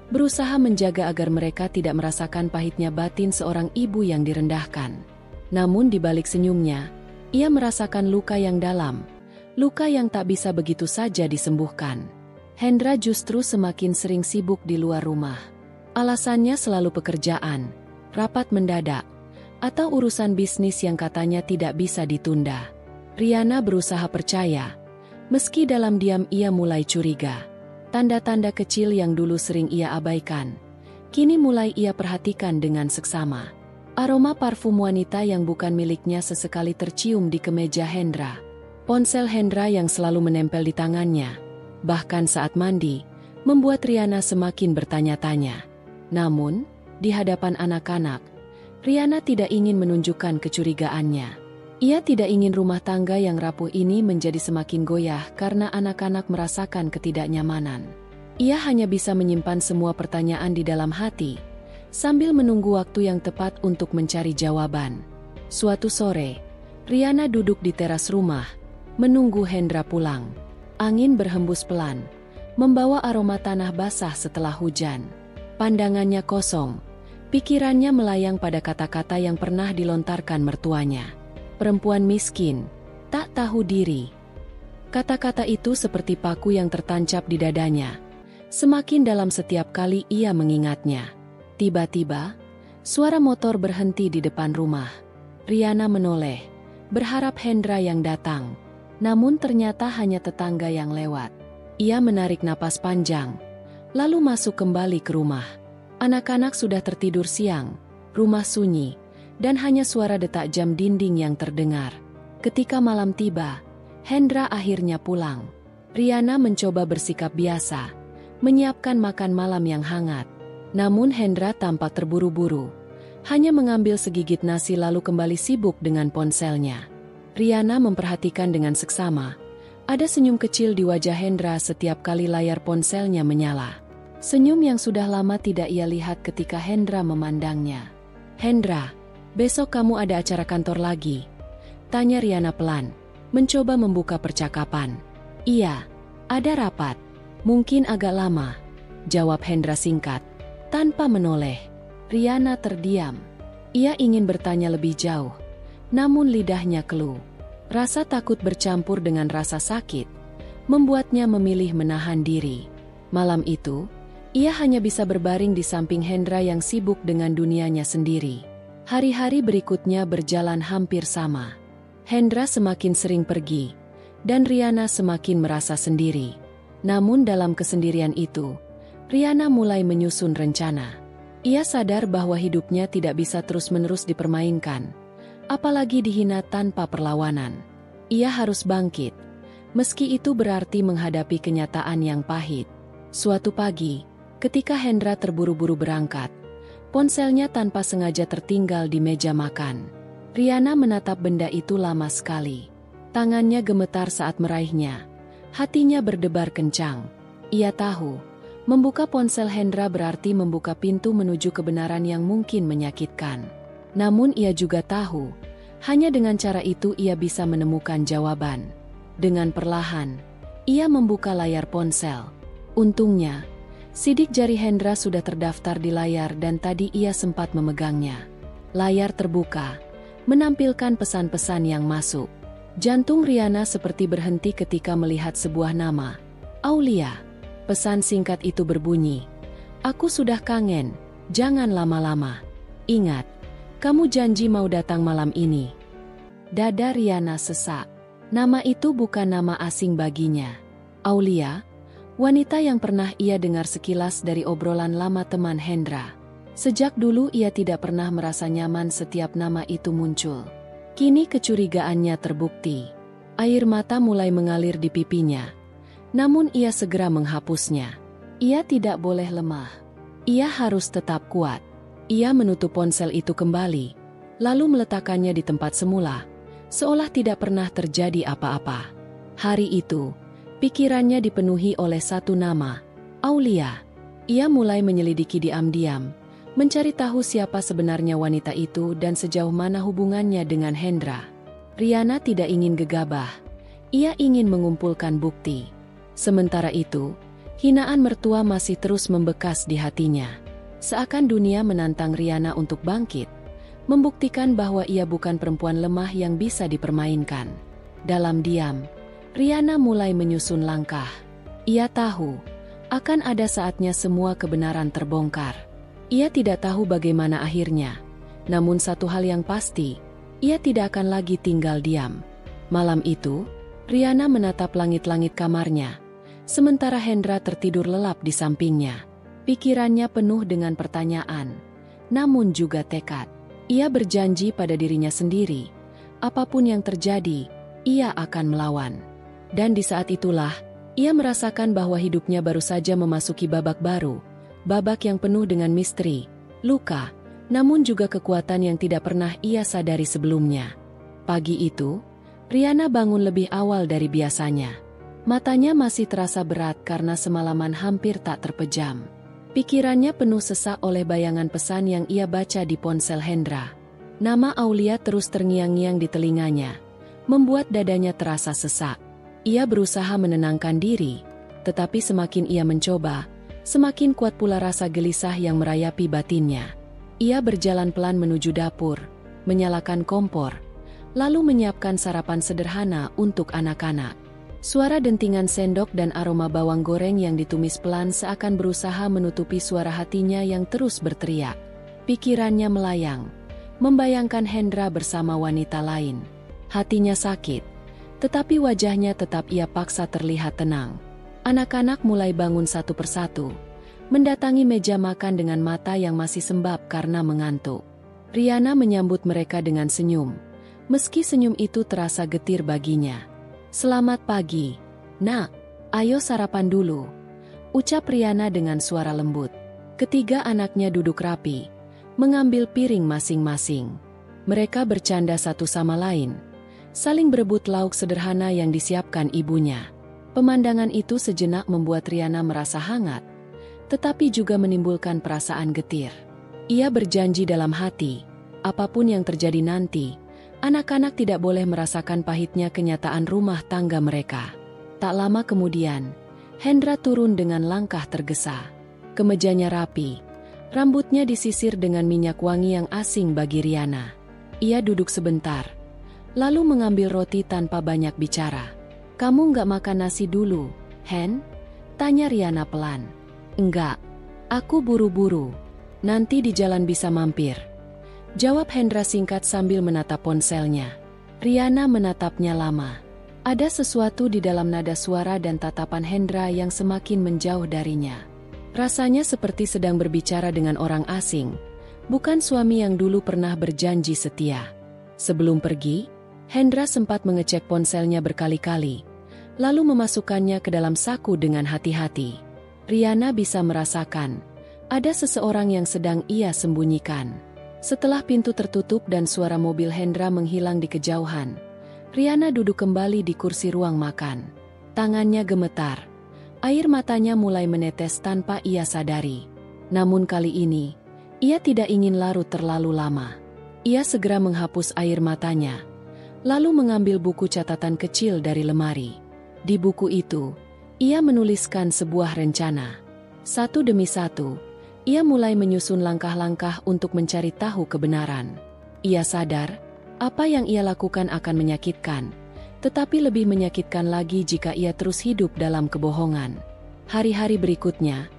berusaha menjaga agar mereka tidak merasakan pahitnya batin seorang ibu yang direndahkan. Namun di balik senyumnya, ia merasakan luka yang dalam, luka yang tak bisa begitu saja disembuhkan. Hendra justru semakin sering sibuk di luar rumah. Alasannya selalu pekerjaan, rapat mendadak, atau urusan bisnis yang katanya tidak bisa ditunda. Riana berusaha percaya, meski dalam diam ia mulai curiga. Tanda-tanda kecil yang dulu sering ia abaikan, kini mulai ia perhatikan dengan seksama. Aroma parfum wanita yang bukan miliknya sesekali tercium di kemeja Hendra. Ponsel Hendra yang selalu menempel di tangannya, bahkan saat mandi, membuat Riana semakin bertanya-tanya. Namun, di hadapan anak-anak, Riana tidak ingin menunjukkan kecurigaannya. Ia tidak ingin rumah tangga yang rapuh ini menjadi semakin goyah karena anak-anak merasakan ketidaknyamanan. Ia hanya bisa menyimpan semua pertanyaan di dalam hati, sambil menunggu waktu yang tepat untuk mencari jawaban. Suatu sore, Riana duduk di teras rumah, menunggu Hendra pulang. Angin berhembus pelan, membawa aroma tanah basah setelah hujan. Pandangannya kosong, pikirannya melayang pada kata-kata yang pernah dilontarkan mertuanya. Perempuan miskin, tak tahu diri. Kata-kata itu seperti paku yang tertancap di dadanya. Semakin dalam setiap kali ia mengingatnya. Tiba-tiba, suara motor berhenti di depan rumah. Riana menoleh, berharap Hendra yang datang. Namun ternyata hanya tetangga yang lewat. Ia menarik napas panjang, lalu masuk kembali ke rumah. Anak-anak sudah tertidur siang, rumah sunyi, dan hanya suara detak jam dinding yang terdengar. Ketika malam tiba, Hendra akhirnya pulang. Riana mencoba bersikap biasa, menyiapkan makan malam yang hangat. Namun Hendra tampak terburu-buru. Hanya mengambil segigit nasi lalu kembali sibuk dengan ponselnya. Riana memperhatikan dengan seksama. Ada senyum kecil di wajah Hendra setiap kali layar ponselnya menyala. Senyum yang sudah lama tidak ia lihat ketika Hendra memandangnya. "Hendra, besok kamu ada acara kantor lagi?" tanya Riana pelan, mencoba membuka percakapan. "Iya, ada rapat. Mungkin agak lama," jawab Hendra singkat, tanpa menoleh. Riana terdiam. Ia ingin bertanya lebih jauh, namun lidahnya keluh. Rasa takut bercampur dengan rasa sakit, membuatnya memilih menahan diri. Malam itu, ia hanya bisa berbaring di samping Hendra yang sibuk dengan dunianya sendiri. Hari-hari berikutnya berjalan hampir sama. Hendra semakin sering pergi, dan Riana semakin merasa sendiri. Namun dalam kesendirian itu, Riana mulai menyusun rencana. Ia sadar bahwa hidupnya tidak bisa terus-menerus dipermainkan, apalagi dihina tanpa perlawanan. Ia harus bangkit, meski itu berarti menghadapi kenyataan yang pahit. Suatu pagi, ketika Hendra terburu-buru berangkat, ponselnya tanpa sengaja tertinggal di meja makan. Riana menatap benda itu lama sekali. Tangannya gemetar saat meraihnya. Hatinya berdebar kencang. Ia tahu, membuka ponsel Hendra berarti membuka pintu menuju kebenaran yang mungkin menyakitkan. Namun ia juga tahu, hanya dengan cara itu ia bisa menemukan jawaban. Dengan perlahan, ia membuka layar ponsel. Untungnya, sidik jari Hendra sudah terdaftar di layar dan tadi ia sempat memegangnya. Layar terbuka, menampilkan pesan-pesan yang masuk. Jantung Riana seperti berhenti ketika melihat sebuah nama. "Aulia." Pesan singkat itu berbunyi, "Aku sudah kangen, jangan lama-lama. Ingat, kamu janji mau datang malam ini." Dada Riana sesak. Nama itu bukan nama asing baginya. Aulia, wanita yang pernah ia dengar sekilas dari obrolan lama teman Hendra. Sejak dulu ia tidak pernah merasa nyaman setiap nama itu muncul. Kini kecurigaannya terbukti. Air mata mulai mengalir di pipinya. Namun ia segera menghapusnya. Ia tidak boleh lemah. Ia harus tetap kuat. Ia menutup ponsel itu kembali, lalu meletakkannya di tempat semula, seolah tidak pernah terjadi apa-apa. Hari itu, pikirannya dipenuhi oleh satu nama, Aulia. Ia mulai menyelidiki diam-diam, mencari tahu siapa sebenarnya wanita itu dan sejauh mana hubungannya dengan Hendra. Riana tidak ingin gegabah. Ia ingin mengumpulkan bukti. Sementara itu, hinaan mertua masih terus membekas di hatinya. Seakan dunia menantang Riana untuk bangkit, membuktikan bahwa ia bukan perempuan lemah yang bisa dipermainkan. Dalam diam, Riana mulai menyusun langkah. Ia tahu, akan ada saatnya semua kebenaran terbongkar. Ia tidak tahu bagaimana akhirnya, namun satu hal yang pasti, ia tidak akan lagi tinggal diam. Malam itu, Riana menatap langit-langit kamarnya, sementara Hendra tertidur lelap di sampingnya. Pikirannya penuh dengan pertanyaan, namun juga tekad. Ia berjanji pada dirinya sendiri, apapun yang terjadi, ia akan melawan. Dan di saat itulah, ia merasakan bahwa hidupnya baru saja memasuki babak baru. Babak yang penuh dengan misteri, luka, namun juga kekuatan yang tidak pernah ia sadari sebelumnya. Pagi itu, Riana bangun lebih awal dari biasanya. Matanya masih terasa berat karena semalaman hampir tak terpejam. Pikirannya penuh sesak oleh bayangan pesan yang ia baca di ponsel Hendra. Nama Aulia terus terngiang-ngiang di telinganya, membuat dadanya terasa sesak. Ia berusaha menenangkan diri, tetapi semakin ia mencoba, semakin kuat pula rasa gelisah yang merayapi batinnya. Ia berjalan pelan menuju dapur, menyalakan kompor, lalu menyiapkan sarapan sederhana untuk anak-anak. Suara dentingan sendok dan aroma bawang goreng yang ditumis pelan seakan berusaha menutupi suara hatinya yang terus berteriak. Pikirannya melayang, membayangkan Hendra bersama wanita lain. Hatinya sakit, tetapi wajahnya tetap ia paksa terlihat tenang. Anak-anak mulai bangun satu persatu, mendatangi meja makan dengan mata yang masih sembab karena mengantuk. Riana menyambut mereka dengan senyum, meski senyum itu terasa getir baginya. "Selamat pagi, Nak. Ayo sarapan dulu," ucap Riana dengan suara lembut. Ketiga anaknya duduk rapi, mengambil piring masing-masing. Mereka bercanda satu sama lain, saling berebut lauk sederhana yang disiapkan ibunya. Pemandangan itu sejenak membuat Riana merasa hangat, tetapi juga menimbulkan perasaan getir. Ia berjanji dalam hati, apapun yang terjadi nanti, anak-anak tidak boleh merasakan pahitnya kenyataan rumah tangga mereka. Tak lama kemudian, Hendra turun dengan langkah tergesa. Kemejanya rapi, rambutnya disisir dengan minyak wangi yang asing bagi Riana. Ia duduk sebentar, lalu mengambil roti tanpa banyak bicara. "Kamu nggak makan nasi dulu, Hen?" tanya Riana pelan. "Enggak, aku buru-buru. Nanti di jalan bisa mampir," jawab Hendra singkat sambil menatap ponselnya. Riana menatapnya lama. Ada sesuatu di dalam nada suara dan tatapan Hendra yang semakin menjauh darinya. Rasanya seperti sedang berbicara dengan orang asing, bukan suami yang dulu pernah berjanji setia. Sebelum pergi, Hendra sempat mengecek ponselnya berkali-kali, lalu memasukkannya ke dalam saku dengan hati-hati. Riana bisa merasakan, ada seseorang yang sedang ia sembunyikan. Setelah pintu tertutup dan suara mobil Hendra menghilang di kejauhan, Riana duduk kembali di kursi ruang makan. Tangannya gemetar, air matanya mulai menetes tanpa ia sadari. Namun kali ini, ia tidak ingin larut terlalu lama. Ia segera menghapus air matanya, lalu mengambil buku catatan kecil dari lemari. Di buku itu, ia menuliskan sebuah rencana. Satu demi satu, ia mulai menyusun langkah-langkah untuk mencari tahu kebenaran. Ia sadar, apa yang ia lakukan akan menyakitkan, tetapi lebih menyakitkan lagi jika ia terus hidup dalam kebohongan. Hari-hari berikutnya,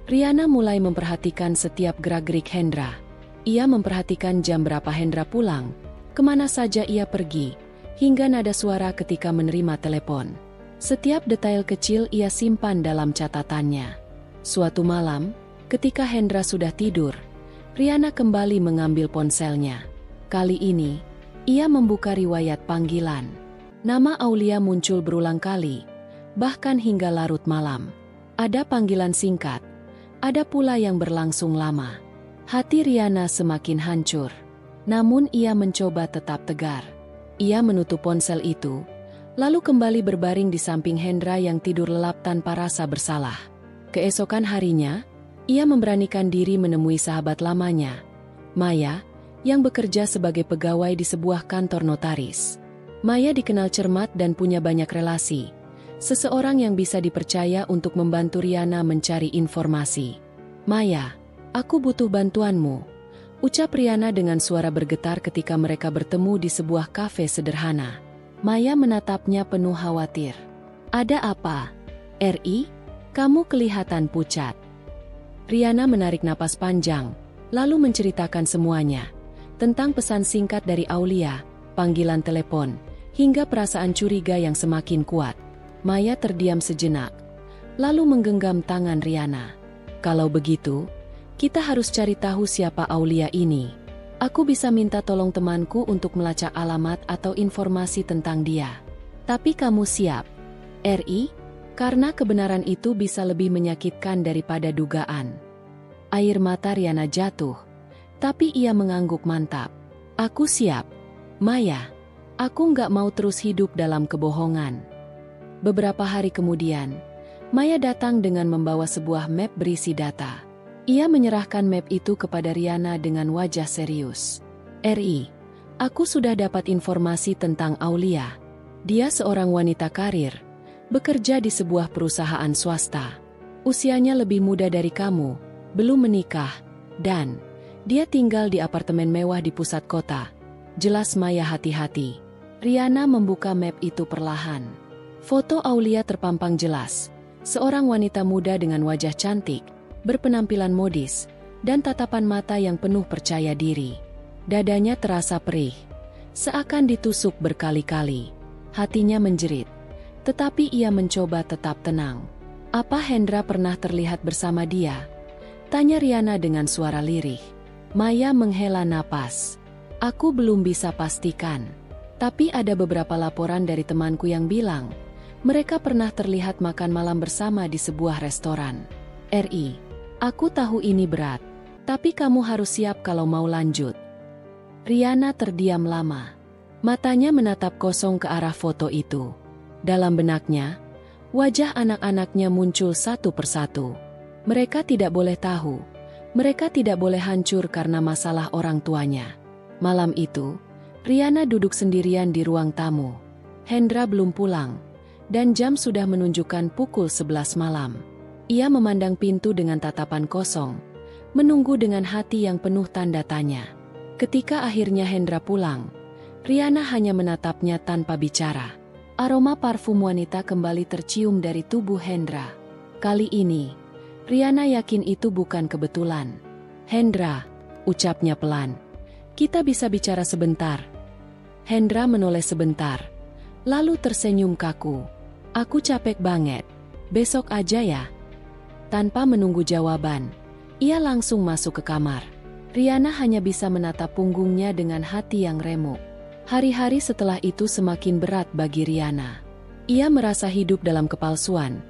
Riana mulai memperhatikan setiap gerak-gerik Hendra. Ia memperhatikan jam berapa Hendra pulang, kemana saja ia pergi, hingga nada suara ketika menerima telepon. Setiap detail kecil ia simpan dalam catatannya. Suatu malam, ketika Hendra sudah tidur, Riana kembali mengambil ponselnya. Kali ini, ia membuka riwayat panggilan. Nama Aulia muncul berulang kali, bahkan hingga larut malam. Ada panggilan singkat, ada pula yang berlangsung lama. Hati Riana semakin hancur. Namun ia mencoba tetap tegar. Ia menutup ponsel itu, lalu kembali berbaring di samping Hendra yang tidur lelap tanpa rasa bersalah. Keesokan harinya, ia memberanikan diri menemui sahabat lamanya, Maya, yang bekerja sebagai pegawai di sebuah kantor notaris. Maya dikenal cermat dan punya banyak relasi. Seseorang yang bisa dipercaya untuk membantu Riana mencari informasi. "Maya, aku butuh bantuanmu," ucap Riana dengan suara bergetar ketika mereka bertemu di sebuah kafe sederhana. Maya menatapnya penuh khawatir. "Ada apa, Ri? Kamu kelihatan pucat." Riana menarik napas panjang, lalu menceritakan semuanya. Tentang pesan singkat dari Aulia, panggilan telepon, hingga perasaan curiga yang semakin kuat. Maya terdiam sejenak, lalu menggenggam tangan Riana. "Kalau begitu, kita harus cari tahu siapa Aulia ini. Aku bisa minta tolong temanku untuk melacak alamat atau informasi tentang dia. Tapi kamu siap, Ri? Karena kebenaran itu bisa lebih menyakitkan daripada dugaan." Air mata Riana jatuh, tapi ia mengangguk mantap. "Aku siap, Maya. Aku nggak mau terus hidup dalam kebohongan." Beberapa hari kemudian, Maya datang dengan membawa sebuah map berisi data. Ia menyerahkan map itu kepada Riana dengan wajah serius. "Ri, aku sudah dapat informasi tentang Aulia. Dia seorang wanita karir, bekerja di sebuah perusahaan swasta. Usianya lebih muda dari kamu, belum menikah, dan dia tinggal di apartemen mewah di pusat kota." Jelas Maya hati-hati. Riana membuka map itu perlahan. Foto Aulia terpampang jelas. Seorang wanita muda dengan wajah cantik, berpenampilan modis, dan tatapan mata yang penuh percaya diri. Dadanya terasa perih, seakan ditusuk berkali-kali. Hatinya menjerit, tetapi ia mencoba tetap tenang. "Apa Hendra pernah terlihat bersama dia?" tanya Riana dengan suara lirih. Maya menghela napas. "Aku belum bisa pastikan, tapi ada beberapa laporan dari temanku yang bilang mereka pernah terlihat makan malam bersama di sebuah restoran. Ri, aku tahu ini berat, Tapi kamu harus siap kalau mau lanjut. Riana terdiam lama. Matanya menatap kosong ke arah foto itu. Dalam benaknya, wajah anak-anaknya muncul satu persatu. Mereka tidak boleh tahu. Mereka tidak boleh hancur karena masalah orang tuanya. Malam itu, Riana duduk sendirian di ruang tamu. Hendra belum pulang, dan jam sudah menunjukkan pukul 11 malam. Ia memandang pintu dengan tatapan kosong, menunggu dengan hati yang penuh tanda tanya. Ketika akhirnya Hendra pulang, Riana hanya menatapnya tanpa bicara. Aroma parfum wanita kembali tercium dari tubuh Hendra. Kali ini, Riana yakin itu bukan kebetulan. "Hendra," ucapnya pelan, "kita bisa bicara sebentar." Hendra menoleh sebentar, lalu tersenyum kaku. "Aku capek banget. Besok aja ya." Tanpa menunggu jawaban, ia langsung masuk ke kamar. Riana hanya bisa menatap punggungnya dengan hati yang remuk. Hari-hari setelah itu semakin berat bagi Riana. Ia merasa hidup dalam kepalsuan,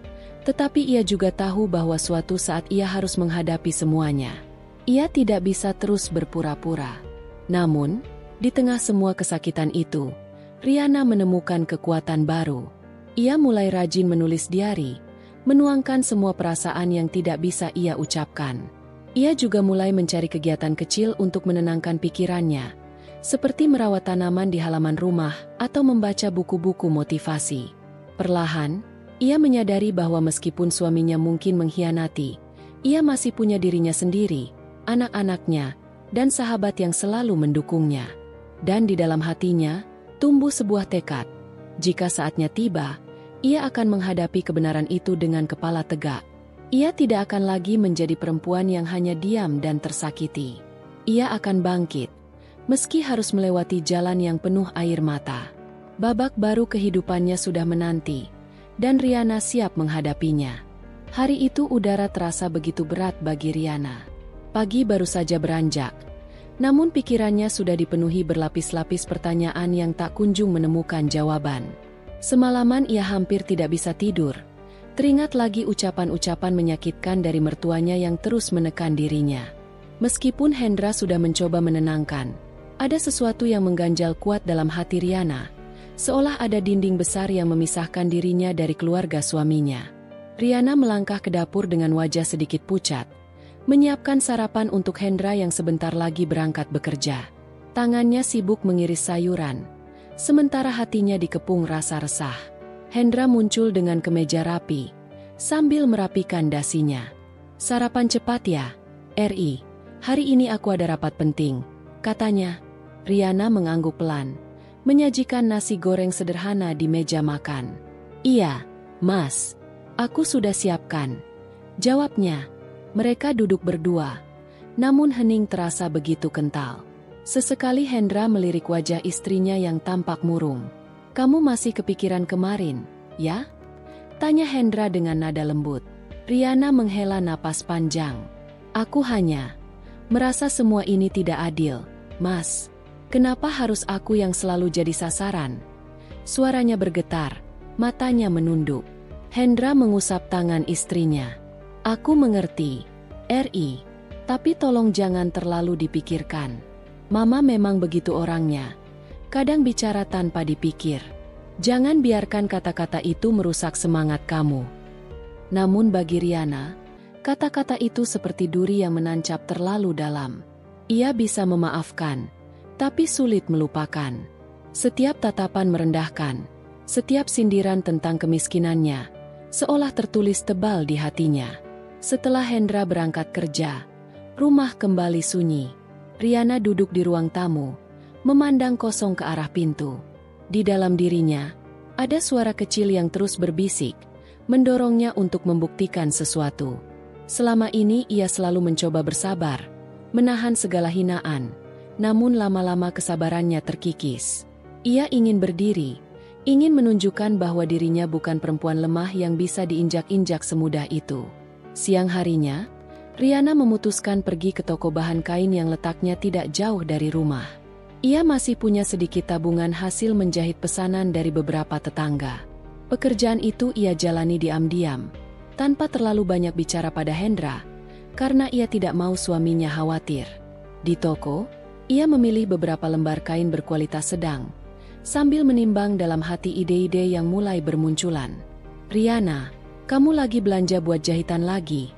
tetapi ia juga tahu bahwa suatu saat ia harus menghadapi semuanya. Ia tidak bisa terus berpura-pura. Namun, di tengah semua kesakitan itu, Riana menemukan kekuatan baru. Ia mulai rajin menulis diari, menuangkan semua perasaan yang tidak bisa ia ucapkan. Ia juga mulai mencari kegiatan kecil untuk menenangkan pikirannya, seperti merawat tanaman di halaman rumah atau membaca buku-buku motivasi. Perlahan, ia menyadari bahwa meskipun suaminya mungkin mengkhianati, ia masih punya dirinya sendiri, anak-anaknya, dan sahabat yang selalu mendukungnya. Dan di dalam hatinya, tumbuh sebuah tekad. Jika saatnya tiba, ia akan menghadapi kebenaran itu dengan kepala tegak. Ia tidak akan lagi menjadi perempuan yang hanya diam dan tersakiti. Ia akan bangkit, meski harus melewati jalan yang penuh air mata. Babak baru kehidupannya sudah menanti, dan Riana siap menghadapinya. Hari itu udara terasa begitu berat bagi Riana. Pagi baru saja beranjak, namun pikirannya sudah dipenuhi berlapis-lapis pertanyaan yang tak kunjung menemukan jawaban. Semalaman ia hampir tidak bisa tidur. Teringat lagi ucapan-ucapan menyakitkan dari mertuanya yang terus menekan dirinya. Meskipun Hendra sudah mencoba menenangkan, ada sesuatu yang mengganjal kuat dalam hati Riana, seolah ada dinding besar yang memisahkan dirinya dari keluarga suaminya. Riana melangkah ke dapur dengan wajah sedikit pucat, menyiapkan sarapan untuk Hendra yang sebentar lagi berangkat bekerja. Tangannya sibuk mengiris sayuran, sementara hatinya dikepung rasa resah. Hendra muncul dengan kemeja rapi, sambil merapikan dasinya. "Sarapan cepat ya, Ri. Hari ini aku ada rapat penting," katanya. Riana mengangguk pelan, menyajikan nasi goreng sederhana di meja makan. "Iya, Mas. Aku sudah siapkan," jawabnya. Mereka duduk berdua, namun hening terasa begitu kental. Sesekali Hendra melirik wajah istrinya yang tampak murung. "Kamu masih kepikiran kemarin, ya?" tanya Hendra dengan nada lembut. Riana menghela napas panjang. "Aku hanya merasa semua ini tidak adil, Mas. Kenapa harus aku yang selalu jadi sasaran?" Suaranya bergetar, matanya menunduk. Hendra mengusap tangan istrinya. "Aku mengerti, Ri. Tapi tolong jangan terlalu dipikirkan. Mama memang begitu orangnya. Kadang bicara tanpa dipikir. Jangan biarkan kata-kata itu merusak semangat kamu." Namun bagi Riana, kata-kata itu seperti duri yang menancap terlalu dalam. Ia bisa memaafkan, tapi sulit melupakan. Setiap tatapan merendahkan, setiap sindiran tentang kemiskinannya, seolah tertulis tebal di hatinya. Setelah Hendra berangkat kerja, rumah kembali sunyi. Riana duduk di ruang tamu, memandang kosong ke arah pintu. Di dalam dirinya, ada suara kecil yang terus berbisik, mendorongnya untuk membuktikan sesuatu. Selama ini ia selalu mencoba bersabar, menahan segala hinaan, namun lama-lama kesabarannya terkikis. Ia ingin berdiri, ingin menunjukkan bahwa dirinya bukan perempuan lemah yang bisa diinjak-injak semudah itu. Siang harinya, Riana memutuskan pergi ke toko bahan kain yang letaknya tidak jauh dari rumah. Ia masih punya sedikit tabungan hasil menjahit pesanan dari beberapa tetangga. Pekerjaan itu ia jalani diam-diam, tanpa terlalu banyak bicara pada Hendra, karena ia tidak mau suaminya khawatir. Di toko, ia memilih beberapa lembar kain berkualitas sedang, sambil menimbang dalam hati ide-ide yang mulai bermunculan. "Riana, kamu lagi belanja buat jahitan lagi?"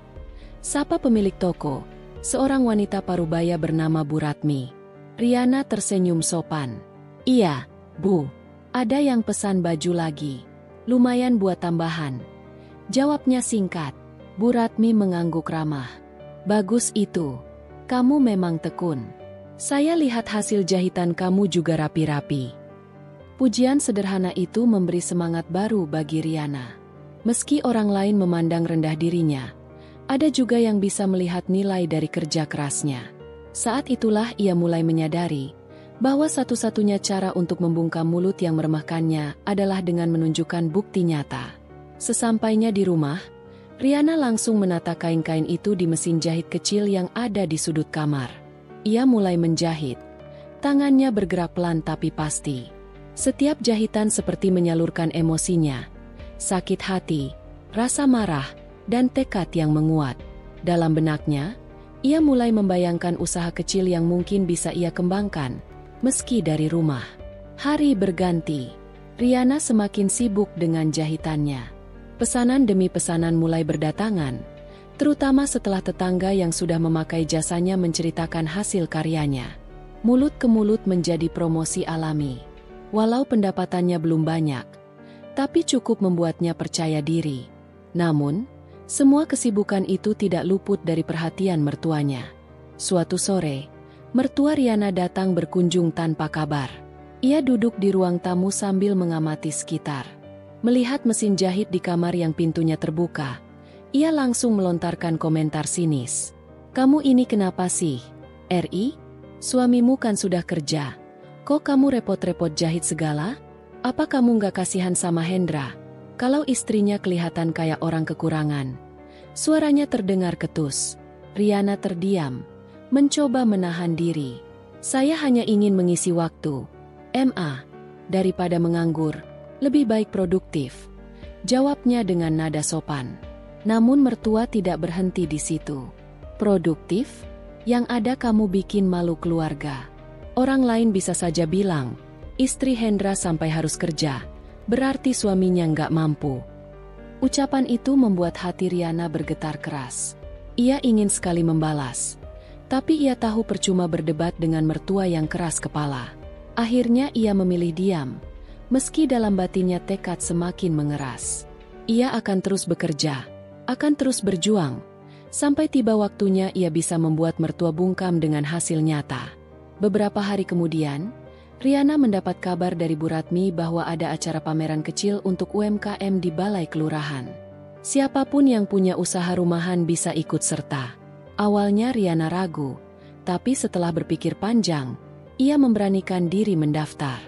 sapa pemilik toko, seorang wanita parubaya bernama Bu Ratmi. Riana tersenyum sopan. "Iya, Bu. Ada yang pesan baju lagi. Lumayan buat tambahan," jawabnya singkat. Bu Ratmi mengangguk ramah. "Bagus itu. Kamu memang tekun. Saya lihat hasil jahitan kamu juga rapi-rapi." Pujian sederhana itu memberi semangat baru bagi Riana. Meski orang lain memandang rendah dirinya, ada juga yang bisa melihat nilai dari kerja kerasnya. Saat itulah ia mulai menyadari bahwa satu-satunya cara untuk membungkam mulut yang meremehkannya adalah dengan menunjukkan bukti nyata. Sesampainya di rumah, Riana langsung menata kain-kain itu di mesin jahit kecil yang ada di sudut kamar. Ia mulai menjahit. Tangannya bergerak pelan tapi pasti. Setiap jahitan seperti menyalurkan emosinya, sakit hati, rasa marah, dan tekad yang menguat. Dalam benaknya, ia mulai membayangkan usaha kecil yang mungkin bisa ia kembangkan, meski dari rumah. Hari berganti, Riana semakin sibuk dengan jahitannya. Pesanan demi pesanan mulai berdatangan, terutama setelah tetangga yang sudah memakai jasanya menceritakan hasil karyanya. Mulut ke mulut menjadi promosi alami. Walau pendapatannya belum banyak, tapi cukup membuatnya percaya diri. Namun, semua kesibukan itu tidak luput dari perhatian mertuanya. Suatu sore, mertua Riana datang berkunjung tanpa kabar. Ia duduk di ruang tamu sambil mengamati sekitar. Melihat mesin jahit di kamar yang pintunya terbuka, ia langsung melontarkan komentar sinis. "Kamu ini kenapa sih, Ri? Suamimu kan sudah kerja. Kok kamu repot-repot jahit segala? Apa kamu nggak kasihan sama Hendra? Kalau istrinya kelihatan kayak orang kekurangan." Suaranya terdengar ketus. Riana terdiam, mencoba menahan diri. "Saya hanya ingin mengisi waktu. Daripada menganggur, lebih baik produktif," jawabnya dengan nada sopan. Namun mertua tidak berhenti di situ. "Produktif? Yang ada kamu bikin malu keluarga. Orang lain bisa saja bilang, istri Hendra sampai harus kerja, berarti suaminya nggak mampu." Ucapan itu membuat hati Riana bergetar keras. Ia ingin sekali membalas, tapi ia tahu percuma berdebat dengan mertua yang keras kepala. Akhirnya ia memilih diam, meski dalam batinnya tekad semakin mengeras. Ia akan terus bekerja, akan terus berjuang, sampai tiba waktunya ia bisa membuat mertua bungkam dengan hasil nyata. Beberapa hari kemudian, Riana mendapat kabar dari Bu Ratmi bahwa ada acara pameran kecil untuk UMKM di Balai Kelurahan. Siapapun yang punya usaha rumahan bisa ikut serta. Awalnya Riana ragu, tapi setelah berpikir panjang, ia memberanikan diri mendaftar.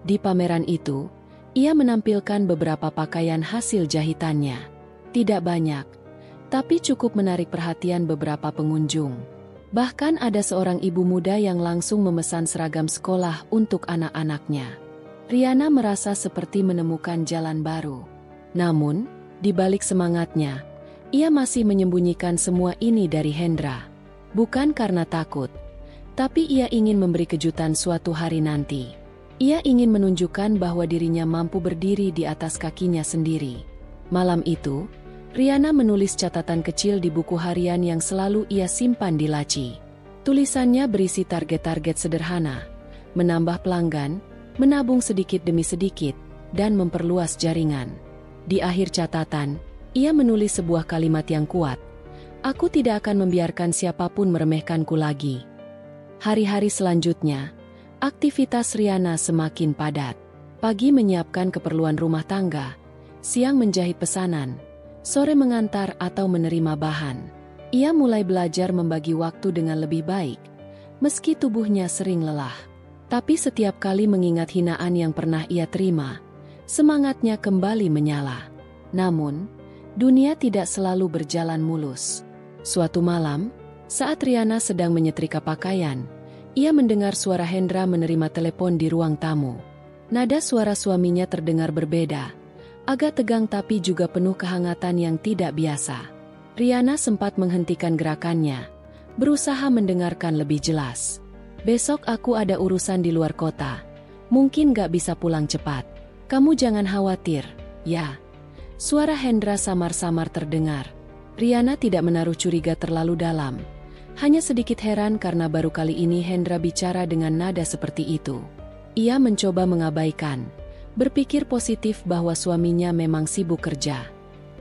Di pameran itu, ia menampilkan beberapa pakaian hasil jahitannya. Tidak banyak, tapi cukup menarik perhatian beberapa pengunjung. Bahkan ada seorang ibu muda yang langsung memesan seragam sekolah untuk anak-anaknya. Riana merasa seperti menemukan jalan baru. Namun, di balik semangatnya, ia masih menyembunyikan semua ini dari Hendra. Bukan karena takut, tapi ia ingin memberi kejutan suatu hari nanti. Ia ingin menunjukkan bahwa dirinya mampu berdiri di atas kakinya sendiri. Malam itu, Riana menulis catatan kecil di buku harian yang selalu ia simpan di laci. Tulisannya berisi target-target sederhana, menambah pelanggan, menabung sedikit demi sedikit, dan memperluas jaringan. Di akhir catatan, ia menulis sebuah kalimat yang kuat. "Aku tidak akan membiarkan siapapun meremehkanku lagi." Hari-hari selanjutnya, aktivitas Riana semakin padat. Pagi menyiapkan keperluan rumah tangga, siang menjahit pesanan, sore mengantar atau menerima bahan. Ia mulai belajar membagi waktu dengan lebih baik, meski tubuhnya sering lelah. Tapi setiap kali mengingat hinaan yang pernah ia terima, semangatnya kembali menyala. Namun, dunia tidak selalu berjalan mulus. Suatu malam, saat Riana sedang menyetrika pakaian, ia mendengar suara Hendra menerima telepon di ruang tamu. Nada suara suaminya terdengar berbeda, agak tegang tapi juga penuh kehangatan yang tidak biasa. Riana sempat menghentikan gerakannya, berusaha mendengarkan lebih jelas. Besok aku ada urusan di luar kota. Mungkin gak bisa pulang cepat. Kamu jangan khawatir, ya. Suara Hendra samar-samar terdengar. Riana tidak menaruh curiga terlalu dalam. Hanya sedikit heran karena baru kali ini Hendra bicara dengan nada seperti itu. Ia mencoba mengabaikan, berpikir positif bahwa suaminya memang sibuk kerja.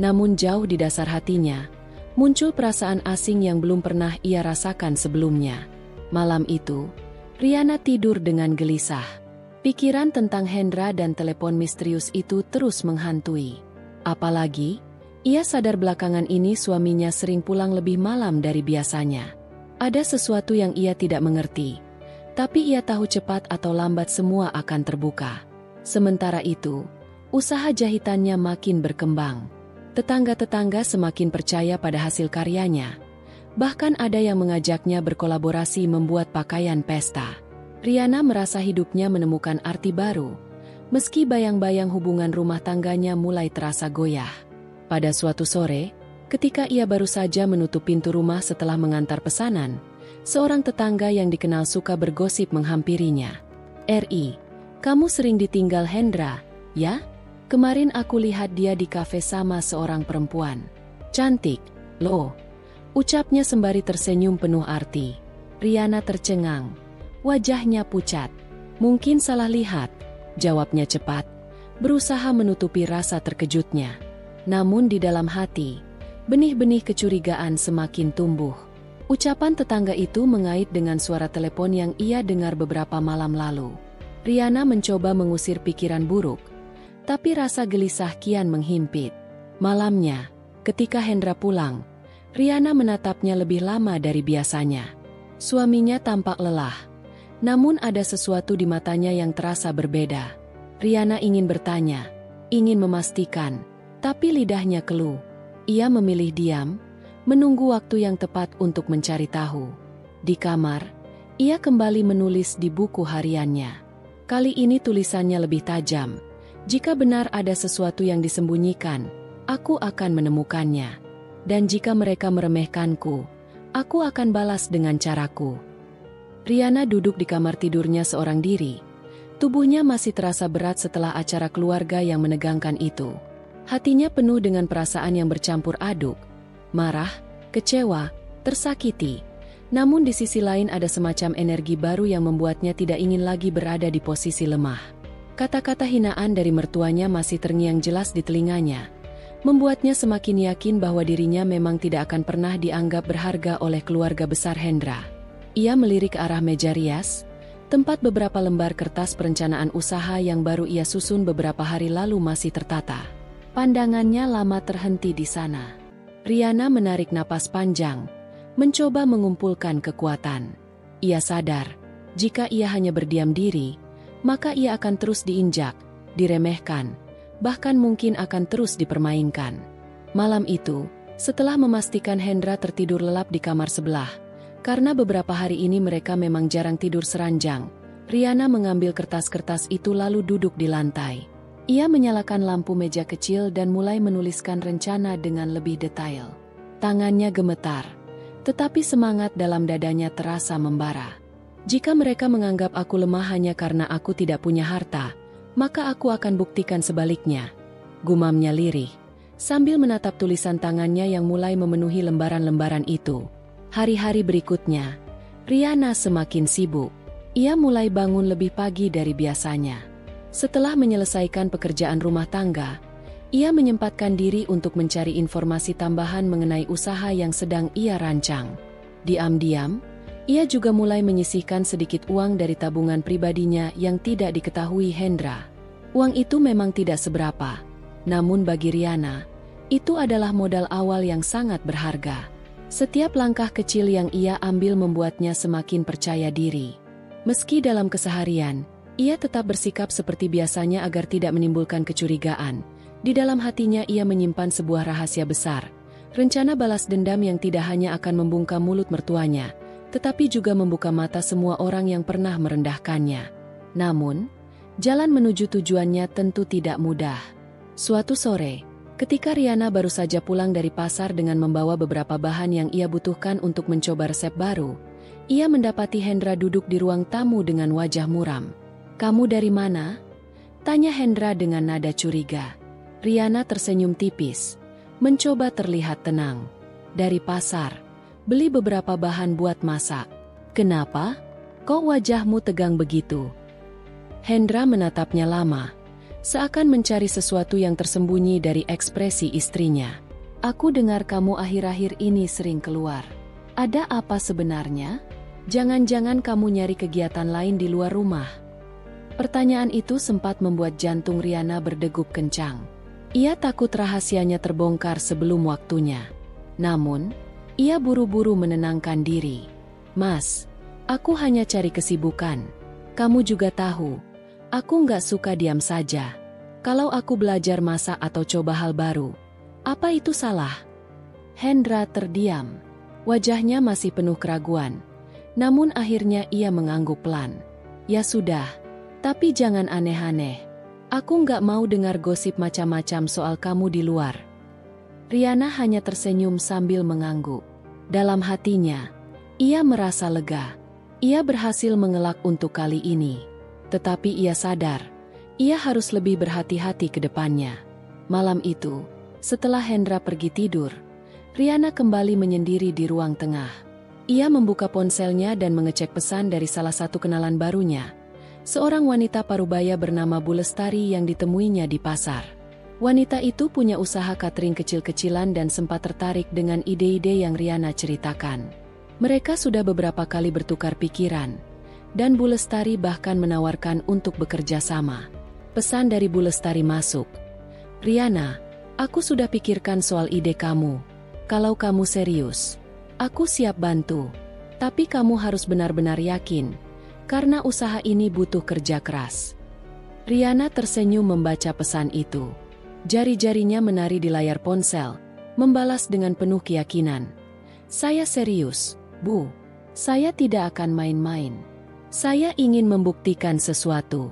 Namun jauh di dasar hatinya, muncul perasaan asing yang belum pernah ia rasakan sebelumnya. Malam itu, Riana tidur dengan gelisah. Pikiran tentang Hendra dan telepon misterius itu terus menghantui. Apalagi, ia sadar belakangan ini suaminya sering pulang lebih malam dari biasanya. Ada sesuatu yang ia tidak mengerti, tapi ia tahu cepat atau lambat semua akan terbuka. Sementara itu, usaha jahitannya makin berkembang. Tetangga-tetangga semakin percaya pada hasil karyanya. Bahkan ada yang mengajaknya berkolaborasi membuat pakaian pesta. Riana merasa hidupnya menemukan arti baru, meski bayang-bayang hubungan rumah tangganya mulai terasa goyah. Pada suatu sore, ketika ia baru saja menutup pintu rumah setelah mengantar pesanan, seorang tetangga yang dikenal suka bergosip menghampirinya. "Ri, kamu sering ditinggal Hendra, ya? Kemarin aku lihat dia di kafe sama seorang perempuan. Cantik, loh." Ucapnya sembari tersenyum penuh arti. Riana tercengang. Wajahnya pucat. "Mungkin salah lihat," jawabnya cepat, berusaha menutupi rasa terkejutnya. Namun di dalam hati, benih-benih kecurigaan semakin tumbuh. Ucapan tetangga itu mengait dengan suara telepon yang ia dengar beberapa malam lalu. Riana mencoba mengusir pikiran buruk, tapi rasa gelisah kian menghimpit. Malamnya, ketika Hendra pulang, Riana menatapnya lebih lama dari biasanya. Suaminya tampak lelah, namun ada sesuatu di matanya yang terasa berbeda. Riana ingin bertanya, ingin memastikan, tapi lidahnya keluh. Ia memilih diam, menunggu waktu yang tepat untuk mencari tahu. Di kamar, ia kembali menulis di buku hariannya. Kali ini tulisannya lebih tajam. "Jika benar ada sesuatu yang disembunyikan, aku akan menemukannya. Dan jika mereka meremehkanku, aku akan balas dengan caraku." Riana duduk di kamar tidurnya seorang diri. Tubuhnya masih terasa berat setelah acara keluarga yang menegangkan itu. Hatinya penuh dengan perasaan yang bercampur aduk. Marah, kecewa, tersakiti. Namun di sisi lain ada semacam energi baru yang membuatnya tidak ingin lagi berada di posisi lemah. Kata-kata hinaan dari mertuanya masih terngiang jelas di telinganya, membuatnya semakin yakin bahwa dirinya memang tidak akan pernah dianggap berharga oleh keluarga besar Hendra. Ia melirik ke arah meja rias, tempat beberapa lembar kertas perencanaan usaha yang baru ia susun beberapa hari lalu masih tertata. Pandangannya lama terhenti di sana. Riana menarik napas panjang, mencoba mengumpulkan kekuatan. Ia sadar, jika ia hanya berdiam diri, maka ia akan terus diinjak, diremehkan, bahkan mungkin akan terus dipermainkan. Malam itu, setelah memastikan Hendra tertidur lelap di kamar sebelah, karena beberapa hari ini mereka memang jarang tidur seranjang, Riana mengambil kertas-kertas itu lalu duduk di lantai. Ia menyalakan lampu meja kecil dan mulai menuliskan rencana dengan lebih detail. Tangannya gemetar, tetapi semangat dalam dadanya terasa membara. "Jika mereka menganggap aku lemah hanya karena aku tidak punya harta, maka aku akan buktikan sebaliknya," gumamnya lirih, sambil menatap tulisan tangannya yang mulai memenuhi lembaran-lembaran itu. Hari-hari berikutnya, Riana semakin sibuk. Ia mulai bangun lebih pagi dari biasanya. Setelah menyelesaikan pekerjaan rumah tangga, ia menyempatkan diri untuk mencari informasi tambahan mengenai usaha yang sedang ia rancang. Diam-diam, ia juga mulai menyisihkan sedikit uang dari tabungan pribadinya yang tidak diketahui Hendra. Uang itu memang tidak seberapa, namun bagi Riana, itu adalah modal awal yang sangat berharga. Setiap langkah kecil yang ia ambil membuatnya semakin percaya diri. Meski dalam keseharian, ia tetap bersikap seperti biasanya agar tidak menimbulkan kecurigaan. Di dalam hatinya ia menyimpan sebuah rahasia besar. Rencana balas dendam yang tidak hanya akan membungkam mulut mertuanya, tetapi juga membuka mata semua orang yang pernah merendahkannya. Namun, jalan menuju tujuannya tentu tidak mudah. Suatu sore, Ketika Riana baru saja pulang dari pasar dengan membawa beberapa bahan yang ia butuhkan untuk mencoba resep baru, ia mendapati Hendra duduk di ruang tamu dengan wajah muram. "Kamu dari mana?" tanya Hendra dengan nada curiga. Riana tersenyum tipis, mencoba terlihat tenang. "Dari pasar, beli beberapa bahan buat masak." "Kenapa? Kok wajahmu tegang begitu?" Hendra menatapnya lama, seakan mencari sesuatu yang tersembunyi dari ekspresi istrinya. "Aku dengar kamu akhir-akhir ini sering keluar. Ada apa sebenarnya? Jangan-jangan kamu nyari kegiatan lain di luar rumah?" Pertanyaan itu sempat membuat jantung Riana berdegup kencang. Ia takut rahasianya terbongkar sebelum waktunya. Namun, ia buru-buru menenangkan diri. "Mas, aku hanya cari kesibukan. Kamu juga tahu, aku nggak suka diam saja. Kalau aku belajar masak atau coba hal baru, apa itu salah?" Hendra terdiam. Wajahnya masih penuh keraguan. Namun akhirnya ia mengangguk pelan. "Ya sudah, tapi jangan aneh-aneh. Aku nggak mau dengar gosip macam-macam soal kamu di luar." Riana hanya tersenyum sambil mengangguk. Dalam hatinya, ia merasa lega. Ia berhasil mengelak untuk kali ini. Tetapi ia sadar, ia harus lebih berhati-hati ke depannya. Malam itu, setelah Hendra pergi tidur, Riana kembali menyendiri di ruang tengah. Ia membuka ponselnya dan mengecek pesan dari salah satu kenalan barunya, seorang wanita parubaya bernama Bu Lestari yang ditemuinya di pasar. Wanita itu punya usaha catering kecil-kecilan dan sempat tertarik dengan ide-ide yang Riana ceritakan. Mereka sudah beberapa kali bertukar pikiran, dan Bu Lestari bahkan menawarkan untuk bekerja sama. Pesan dari Bu Lestari masuk. "Riana, aku sudah pikirkan soal ide kamu. Kalau kamu serius, aku siap bantu. Tapi kamu harus benar-benar yakin, karena usaha ini butuh kerja keras." Riana tersenyum membaca pesan itu. Jari-jarinya menari di layar ponsel, membalas dengan penuh keyakinan. "Saya serius, Bu. Saya tidak akan main-main. Saya ingin membuktikan sesuatu."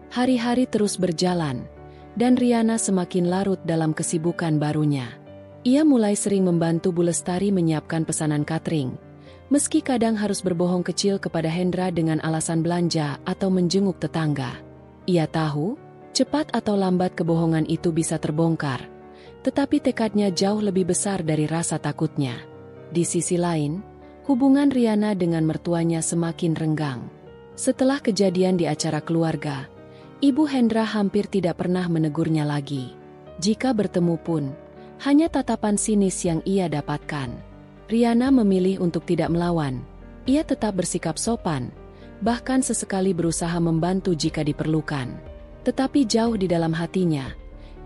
Hari-hari terus berjalan, dan Riana semakin larut dalam kesibukan barunya. Ia mulai sering membantu Bu Lestari menyiapkan pesanan catering, meski kadang harus berbohong kecil kepada Hendra dengan alasan belanja atau menjenguk tetangga. Ia tahu, cepat atau lambat kebohongan itu bisa terbongkar, tetapi tekadnya jauh lebih besar dari rasa takutnya. Di sisi lain, hubungan Riana dengan mertuanya semakin renggang. Setelah kejadian di acara keluarga, Ibu Hendra hampir tidak pernah menegurnya lagi. Jika bertemu pun, hanya tatapan sinis yang ia dapatkan. Riana memilih untuk tidak melawan. Ia tetap bersikap sopan, bahkan sesekali berusaha membantu jika diperlukan. Tetapi jauh di dalam hatinya,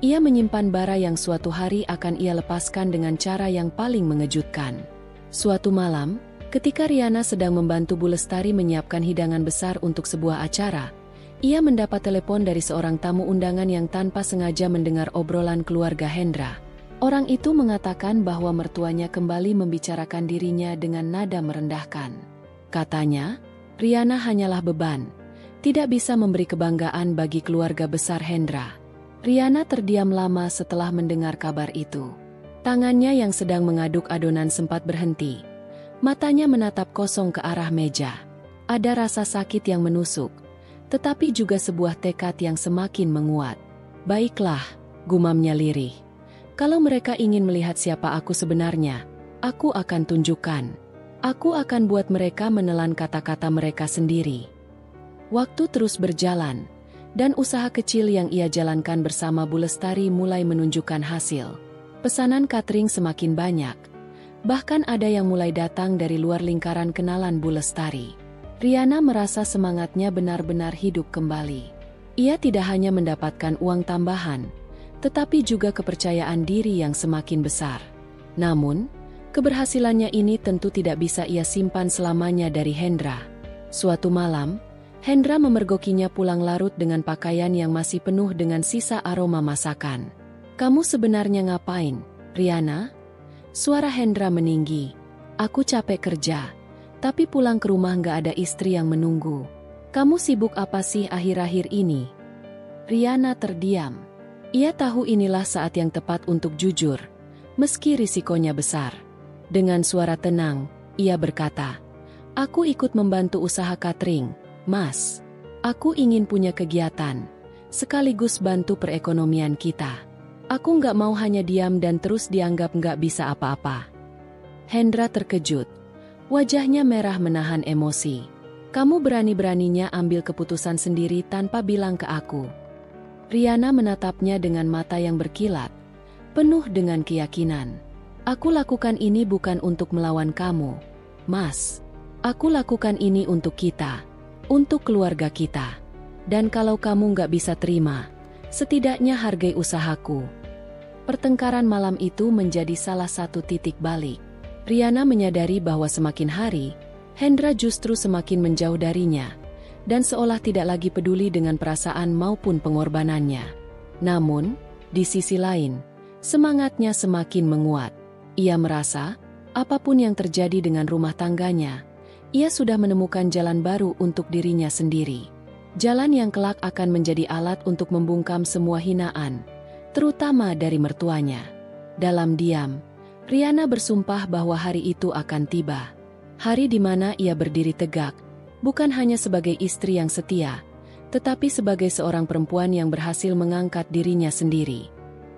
ia menyimpan bara yang suatu hari akan ia lepaskan dengan cara yang paling mengejutkan. Suatu malam, ketika Riana sedang membantu Bu Lestari menyiapkan hidangan besar untuk sebuah acara, ia mendapat telepon dari seorang tamu undangan yang tanpa sengaja mendengar obrolan keluarga Hendra. Orang itu mengatakan bahwa mertuanya kembali membicarakan dirinya dengan nada merendahkan. Katanya, Riana hanyalah beban, tidak bisa memberi kebanggaan bagi keluarga besar Hendra. Riana terdiam lama setelah mendengar kabar itu. Tangannya yang sedang mengaduk adonan sempat berhenti. Matanya menatap kosong ke arah meja. Ada rasa sakit yang menusuk, tetapi juga sebuah tekad yang semakin menguat. "Baiklah," gumamnya lirih. "Kalau mereka ingin melihat siapa aku sebenarnya, aku akan tunjukkan. Aku akan buat mereka menelan kata-kata mereka sendiri." Waktu terus berjalan, dan usaha kecil yang ia jalankan bersama Bu Lestari mulai menunjukkan hasil. Pesanan catering semakin banyak, bahkan ada yang mulai datang dari luar lingkaran kenalan Bu Lestari. Riana merasa semangatnya benar-benar hidup kembali. Ia tidak hanya mendapatkan uang tambahan, tetapi juga kepercayaan diri yang semakin besar. Namun, keberhasilannya ini tentu tidak bisa ia simpan selamanya dari Hendra. Suatu malam, Hendra memergokinya pulang larut dengan pakaian yang masih penuh dengan sisa aroma masakan. "Kamu sebenarnya ngapain, Riana?" Suara Hendra meninggi. "Aku capek kerja, tapi pulang ke rumah nggak ada istri yang menunggu. Kamu sibuk apa sih akhir-akhir ini?" Riana terdiam. Ia tahu inilah saat yang tepat untuk jujur, meski risikonya besar. Dengan suara tenang, ia berkata, "Aku ikut membantu usaha catering, Mas. Aku ingin punya kegiatan, sekaligus bantu perekonomian kita. Aku nggak mau hanya diam dan terus dianggap nggak bisa apa-apa." Hendra terkejut. Wajahnya merah menahan emosi. "Kamu berani-beraninya ambil keputusan sendiri tanpa bilang ke aku?" Riana menatapnya dengan mata yang berkilat, penuh dengan keyakinan. "Aku lakukan ini bukan untuk melawan kamu, Mas. Aku lakukan ini untuk kita, untuk keluarga kita. Dan kalau kamu nggak bisa terima, setidaknya hargai usahaku." Pertengkaran malam itu menjadi salah satu titik balik. Riana menyadari bahwa semakin hari, Hendra justru semakin menjauh darinya, dan seolah tidak lagi peduli dengan perasaan maupun pengorbanannya. Namun, di sisi lain, semangatnya semakin menguat. Ia merasa, apapun yang terjadi dengan rumah tangganya, ia sudah menemukan jalan baru untuk dirinya sendiri. Jalan yang kelak akan menjadi alat untuk membungkam semua hinaan, terutama dari mertuanya. Dalam diam, Riana bersumpah bahwa hari itu akan tiba. Hari di mana ia berdiri tegak, bukan hanya sebagai istri yang setia, tetapi sebagai seorang perempuan yang berhasil mengangkat dirinya sendiri.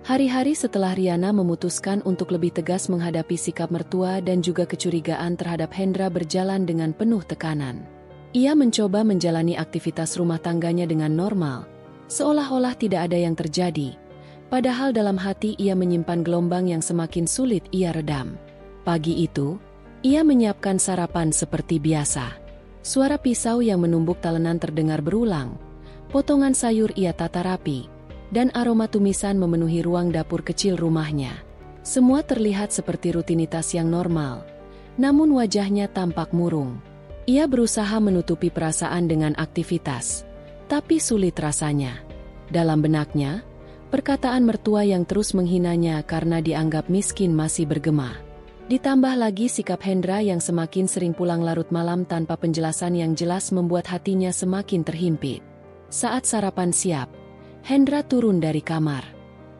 Hari-hari setelah Riana memutuskan untuk lebih tegas menghadapi sikap mertua dan juga kecurigaan terhadap Hendra berjalan dengan penuh tekanan. Ia mencoba menjalani aktivitas rumah tangganya dengan normal, seolah-olah tidak ada yang terjadi, padahal dalam hati ia menyimpan gelombang yang semakin sulit ia redam. Pagi itu, ia menyiapkan sarapan seperti biasa. Suara pisau yang menumbuk talenan terdengar berulang, potongan sayur ia tata rapi, dan aroma tumisan memenuhi ruang dapur kecil rumahnya. Semua terlihat seperti rutinitas yang normal, namun wajahnya tampak murung. Ia berusaha menutupi perasaan dengan aktivitas, tapi sulit rasanya. Dalam benaknya, perkataan mertua yang terus menghinanya karena dianggap miskin masih bergema. Ditambah lagi sikap Hendra yang semakin sering pulang larut malam tanpa penjelasan yang jelas membuat hatinya semakin terhimpit. Saat sarapan siap, Hendra turun dari kamar.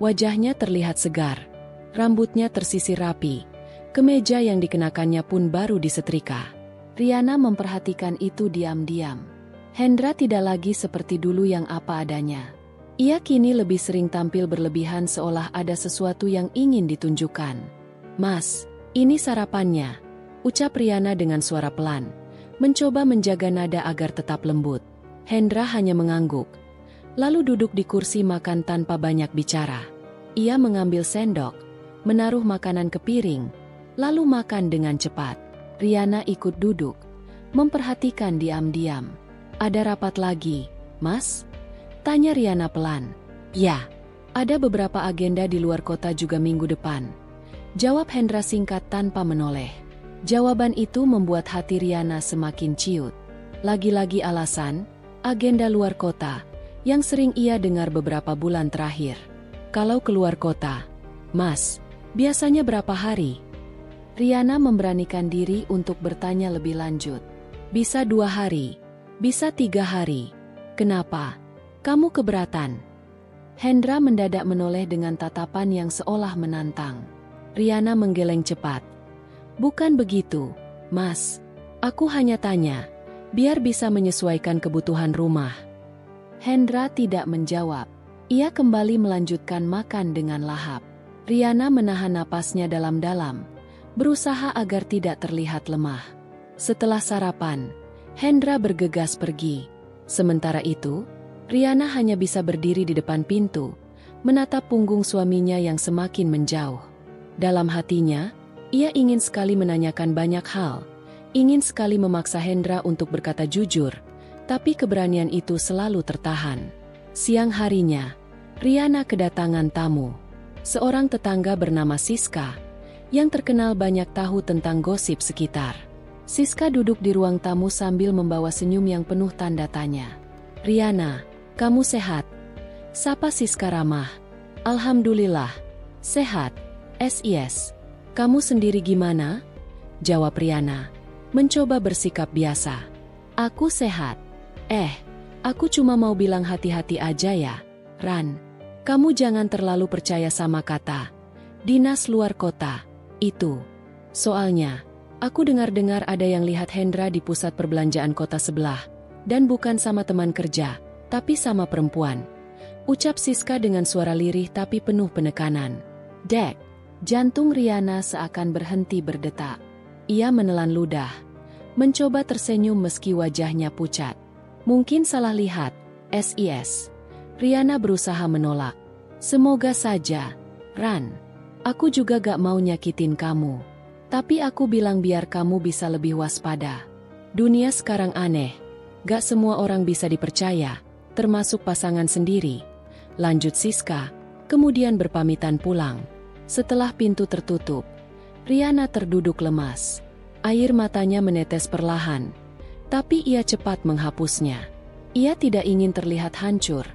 Wajahnya terlihat segar, rambutnya tersisir rapi, kemeja yang dikenakannya pun baru disetrika. Riana memperhatikan itu diam-diam. Hendra tidak lagi seperti dulu yang apa adanya. Ia kini lebih sering tampil berlebihan seolah ada sesuatu yang ingin ditunjukkan. "Mas, ini sarapannya," ucap Riana dengan suara pelan, mencoba menjaga nada agar tetap lembut. Hendra hanya mengangguk, lalu duduk di kursi makan tanpa banyak bicara. Ia mengambil sendok, menaruh makanan ke piring, lalu makan dengan cepat. Riana ikut duduk, memperhatikan diam-diam. "Ada rapat lagi, Mas?" tanya Riana pelan. "Ya, ada beberapa agenda di luar kota juga minggu depan," jawab Hendra singkat tanpa menoleh. Jawaban itu membuat hati Riana semakin ciut. Lagi-lagi alasan, agenda luar kota, yang sering ia dengar beberapa bulan terakhir. "Kalau keluar kota, Mas, biasanya berapa hari?" Riana memberanikan diri untuk bertanya lebih lanjut. "Bisa 2 hari, bisa 3 hari. Kenapa? Kamu keberatan?" Hendra mendadak menoleh dengan tatapan yang seolah menantang. Riana menggeleng cepat. "Bukan begitu, Mas. Aku hanya tanya, biar bisa menyesuaikan kebutuhan rumah." Hendra tidak menjawab. Ia kembali melanjutkan makan dengan lahap. Riana menahan napasnya dalam-dalam, berusaha agar tidak terlihat lemah. Setelah sarapan, Hendra bergegas pergi. Sementara itu, Riana hanya bisa berdiri di depan pintu, menatap punggung suaminya yang semakin menjauh. Dalam hatinya, ia ingin sekali menanyakan banyak hal, ingin sekali memaksa Hendra untuk berkata jujur, tapi keberanian itu selalu tertahan. Siang harinya, Riana kedatangan tamu. Seorang tetangga bernama Siska, yang terkenal banyak tahu tentang gosip sekitar. Siska duduk di ruang tamu sambil membawa senyum yang penuh tanda tanya. "Riana, kamu sehat?" sapa Siska ramah. "Alhamdulillah, sehat, SIS. Kamu sendiri gimana?" jawab Riana, mencoba bersikap biasa. "Aku sehat. Aku cuma mau bilang hati-hati aja ya, Ran. Kamu jangan terlalu percaya sama kata dinas luar kota itu. Soalnya, aku dengar-dengar ada yang lihat Hendra di pusat perbelanjaan kota sebelah, dan bukan sama teman kerja, tapi sama perempuan. Ucap Siska dengan suara lirih tapi penuh penekanan. Dek, jantung Riana seakan berhenti berdetak. Ia menelan ludah, mencoba tersenyum meski wajahnya pucat. Mungkin salah lihat, SIS. Riana berusaha menolak. Semoga saja, Ran. Aku juga gak mau nyakitin kamu. Tapi aku bilang biar kamu bisa lebih waspada. Dunia sekarang aneh. Gak semua orang bisa dipercaya, termasuk pasangan sendiri. Lanjut Siska, kemudian berpamitan pulang. Setelah pintu tertutup, Riana terduduk lemas. Air matanya menetes perlahan, tapi ia cepat menghapusnya. Ia tidak ingin terlihat hancur,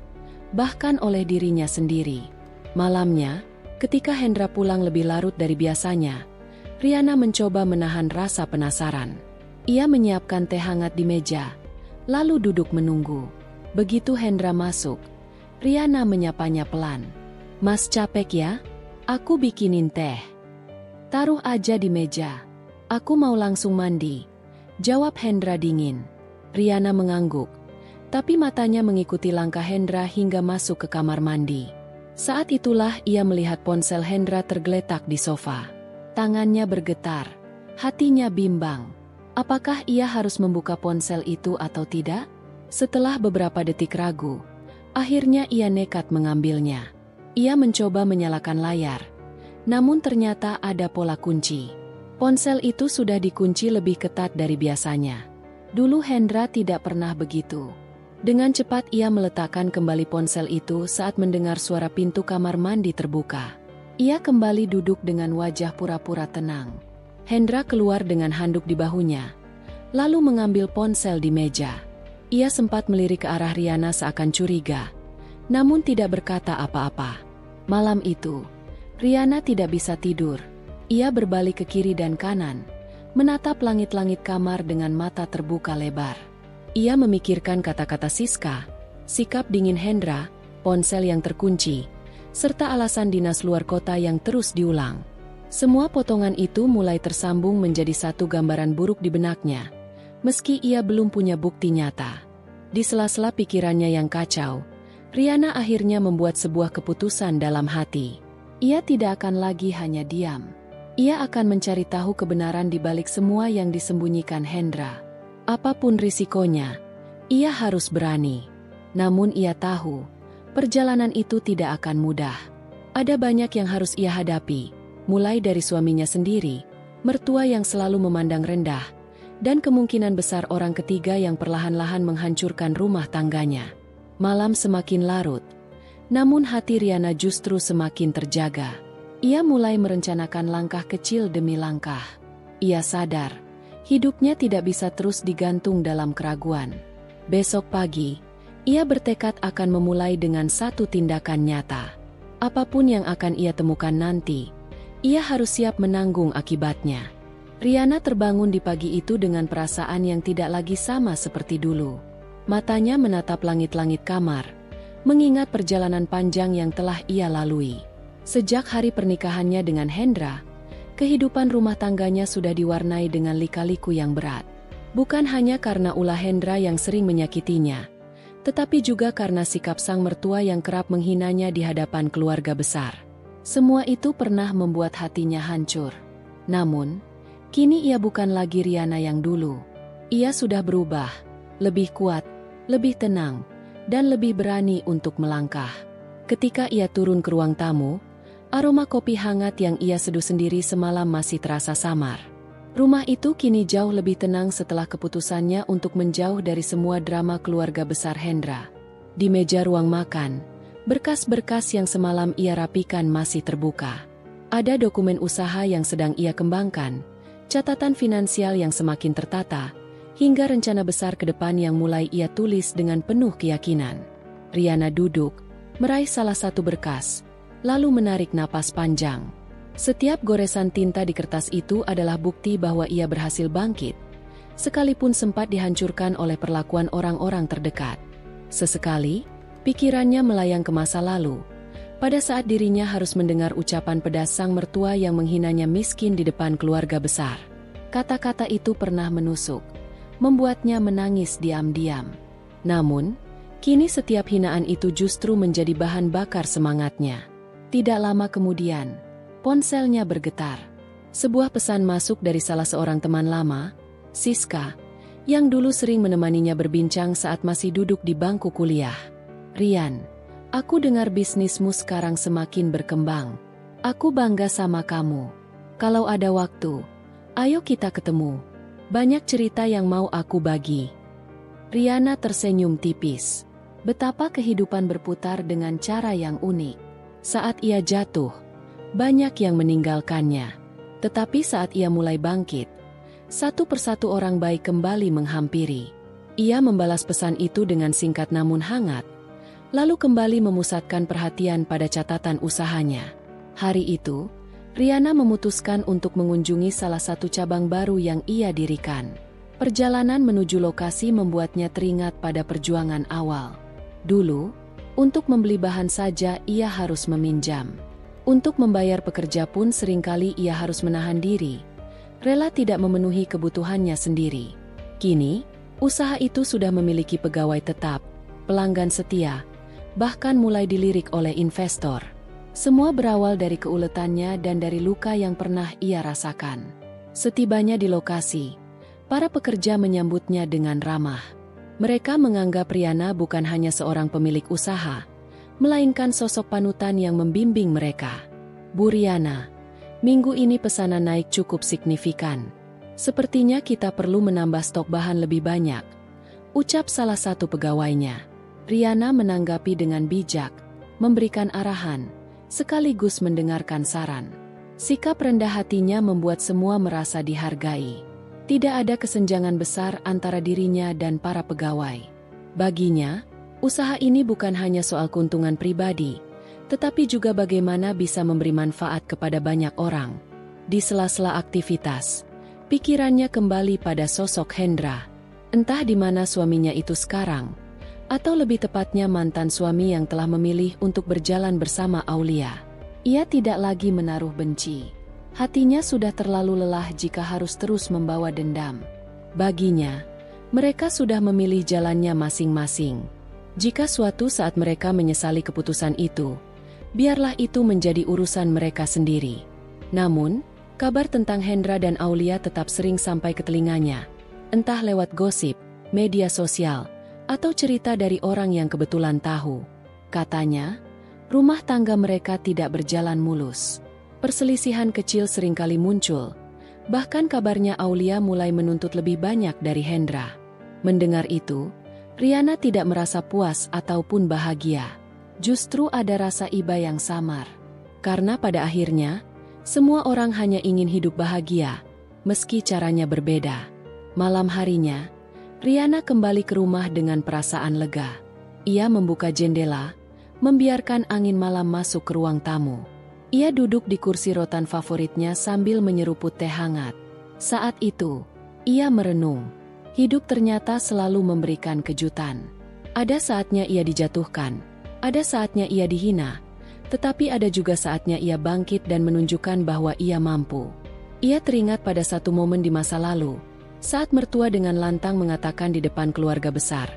bahkan oleh dirinya sendiri. Malamnya, ketika Hendra pulang lebih larut dari biasanya, Riana mencoba menahan rasa penasaran. Ia menyiapkan teh hangat di meja, lalu duduk menunggu. Begitu Hendra masuk, Riana menyapanya pelan. Mas capek ya? Aku bikinin teh. Taruh aja di meja. Aku mau langsung mandi, jawab Hendra dingin. Riana mengangguk, tapi matanya mengikuti langkah Hendra hingga masuk ke kamar mandi. Saat itulah ia melihat ponsel Hendra tergeletak di sofa. Tangannya bergetar, hatinya bimbang. Apakah ia harus membuka ponsel itu atau tidak? Setelah beberapa detik ragu, akhirnya ia nekat mengambilnya. Ia mencoba menyalakan layar, namun ternyata ada pola kunci. Ponsel itu sudah dikunci lebih ketat dari biasanya. Dulu Hendra tidak pernah begitu. Dengan cepat ia meletakkan kembali ponsel itu saat mendengar suara pintu kamar mandi terbuka. Ia kembali duduk dengan wajah pura-pura tenang. Hendra keluar dengan handuk di bahunya, lalu mengambil ponsel di meja. Ia sempat melirik ke arah Riana seakan curiga, namun tidak berkata apa-apa. Malam itu, Riana tidak bisa tidur. Ia berbalik ke kiri dan kanan, menatap langit-langit kamar dengan mata terbuka lebar. Ia memikirkan kata-kata Siska, sikap dingin Hendra, ponsel yang terkunci, serta alasan dinas luar kota yang terus diulang. Semua potongan itu mulai tersambung menjadi satu gambaran buruk di benaknya, meski ia belum punya bukti nyata. Di sela-sela pikirannya yang kacau, Riana akhirnya membuat sebuah keputusan dalam hati. Ia tidak akan lagi hanya diam. Ia akan mencari tahu kebenaran di balik semua yang disembunyikan Hendra. Apapun risikonya, ia harus berani. Namun ia tahu, perjalanan itu tidak akan mudah. Ada banyak yang harus ia hadapi, mulai dari suaminya sendiri, mertua yang selalu memandang rendah, dan kemungkinan besar orang ketiga yang perlahan-lahan menghancurkan rumah tangganya. Malam semakin larut, namun hati Riana justru semakin terjaga. Ia mulai merencanakan langkah kecil demi langkah. Ia sadar, hidupnya tidak bisa terus digantung dalam keraguan. Besok pagi, ia bertekad akan memulai dengan satu tindakan nyata. Apapun yang akan ia temukan nanti, ia harus siap menanggung akibatnya. Riana terbangun di pagi itu dengan perasaan yang tidak lagi sama seperti dulu. Matanya menatap langit-langit kamar, mengingat perjalanan panjang yang telah ia lalui. Sejak hari pernikahannya dengan Hendra, kehidupan rumah tangganya sudah diwarnai dengan lika-liku yang berat. Bukan hanya karena ulah Hendra yang sering menyakitinya, tetapi juga karena sikap sang mertua yang kerap menghinanya di hadapan keluarga besar. Semua itu pernah membuat hatinya hancur. Namun, kini ia bukan lagi Riana yang dulu. Ia sudah berubah, lebih kuat, lebih tenang, dan lebih berani untuk melangkah. Ketika ia turun ke ruang tamu, aroma kopi hangat yang ia seduh sendiri semalam masih terasa samar. Rumah itu kini jauh lebih tenang setelah keputusannya untuk menjauh dari semua drama keluarga besar Hendra. Di meja ruang makan, berkas-berkas yang semalam ia rapikan masih terbuka. Ada dokumen usaha yang sedang ia kembangkan, catatan finansial yang semakin tertata, hingga rencana besar ke depan yang mulai ia tulis dengan penuh keyakinan. Riana duduk, meraih salah satu berkas, lalu menarik napas panjang. Setiap goresan tinta di kertas itu adalah bukti bahwa ia berhasil bangkit, sekalipun sempat dihancurkan oleh perlakuan orang-orang terdekat. Sesekali, pikirannya melayang ke masa lalu, Pada saat dirinya harus mendengar ucapan pedas sang mertua yang menghinanya miskin di depan keluarga besar. Kata-kata itu pernah menusuk, membuatnya menangis diam-diam. Namun, kini setiap hinaan itu justru menjadi bahan bakar semangatnya. Tidak lama kemudian, ponselnya bergetar. Sebuah pesan masuk dari salah seorang teman lama, Siska, yang dulu sering menemaninya berbincang saat masih duduk di bangku kuliah. "Rian, aku dengar bisnismu sekarang semakin berkembang. Aku bangga sama kamu. Kalau ada waktu, ayo kita ketemu. Banyak cerita yang mau aku bagi." Riana tersenyum tipis. Betapa kehidupan berputar dengan cara yang unik. Saat ia jatuh, banyak yang meninggalkannya. Tetapi saat ia mulai bangkit, satu persatu orang baik kembali menghampiri. Ia membalas pesan itu dengan singkat namun hangat, lalu kembali memusatkan perhatian pada catatan usahanya. Hari itu, Riana memutuskan untuk mengunjungi salah satu cabang baru yang ia dirikan. Perjalanan menuju lokasi membuatnya teringat pada perjuangan awal. Dulu, untuk membeli bahan saja ia harus meminjam. Untuk membayar pekerja pun seringkali ia harus menahan diri, rela tidak memenuhi kebutuhannya sendiri. Kini, usaha itu sudah memiliki pegawai tetap, pelanggan setia, bahkan mulai dilirik oleh investor. Semua berawal dari keuletannya dan dari luka yang pernah ia rasakan. Setibanya di lokasi, para pekerja menyambutnya dengan ramah. Mereka menganggap Riana bukan hanya seorang pemilik usaha, melainkan sosok panutan yang membimbing mereka. "Bu Riana, minggu ini pesanan naik cukup signifikan. Sepertinya kita perlu menambah stok bahan lebih banyak," ucap salah satu pegawainya. Riana menanggapi dengan bijak, memberikan arahan, sekaligus mendengarkan saran. Sikap rendah hatinya membuat semua merasa dihargai. Tidak ada kesenjangan besar antara dirinya dan para pegawai. Baginya, usaha ini bukan hanya soal keuntungan pribadi, tetapi juga bagaimana bisa memberi manfaat kepada banyak orang. Di sela-sela aktivitas, pikirannya kembali pada sosok Hendra. Entah di mana suaminya itu sekarang, atau lebih tepatnya mantan suami yang telah memilih untuk berjalan bersama Aulia. Ia tidak lagi menaruh benci. Hatinya sudah terlalu lelah jika harus terus membawa dendam. Baginya, mereka sudah memilih jalannya masing-masing. Jika suatu saat mereka menyesali keputusan itu, biarlah itu menjadi urusan mereka sendiri. Namun, kabar tentang Hendra dan Aulia tetap sering sampai ke telinganya. Entah lewat gosip, media sosial, atau cerita dari orang yang kebetulan tahu. Katanya, rumah tangga mereka tidak berjalan mulus. Perselisihan kecil seringkali muncul. Bahkan kabarnya Aulia mulai menuntut lebih banyak dari Hendra. Mendengar itu, Riana tidak merasa puas ataupun bahagia. Justru ada rasa iba yang samar. Karena pada akhirnya, semua orang hanya ingin hidup bahagia, meski caranya berbeda. Malam harinya, Riana kembali ke rumah dengan perasaan lega. Ia membuka jendela, membiarkan angin malam masuk ke ruang tamu. Ia duduk di kursi rotan favoritnya sambil menyeruput teh hangat. Saat itu, ia merenung. Hidup ternyata selalu memberikan kejutan. Ada saatnya ia dijatuhkan, ada saatnya ia dihina, tetapi ada juga saatnya ia bangkit dan menunjukkan bahwa ia mampu. Ia teringat pada satu momen di masa lalu, saat mertua dengan lantang mengatakan di depan keluarga besar,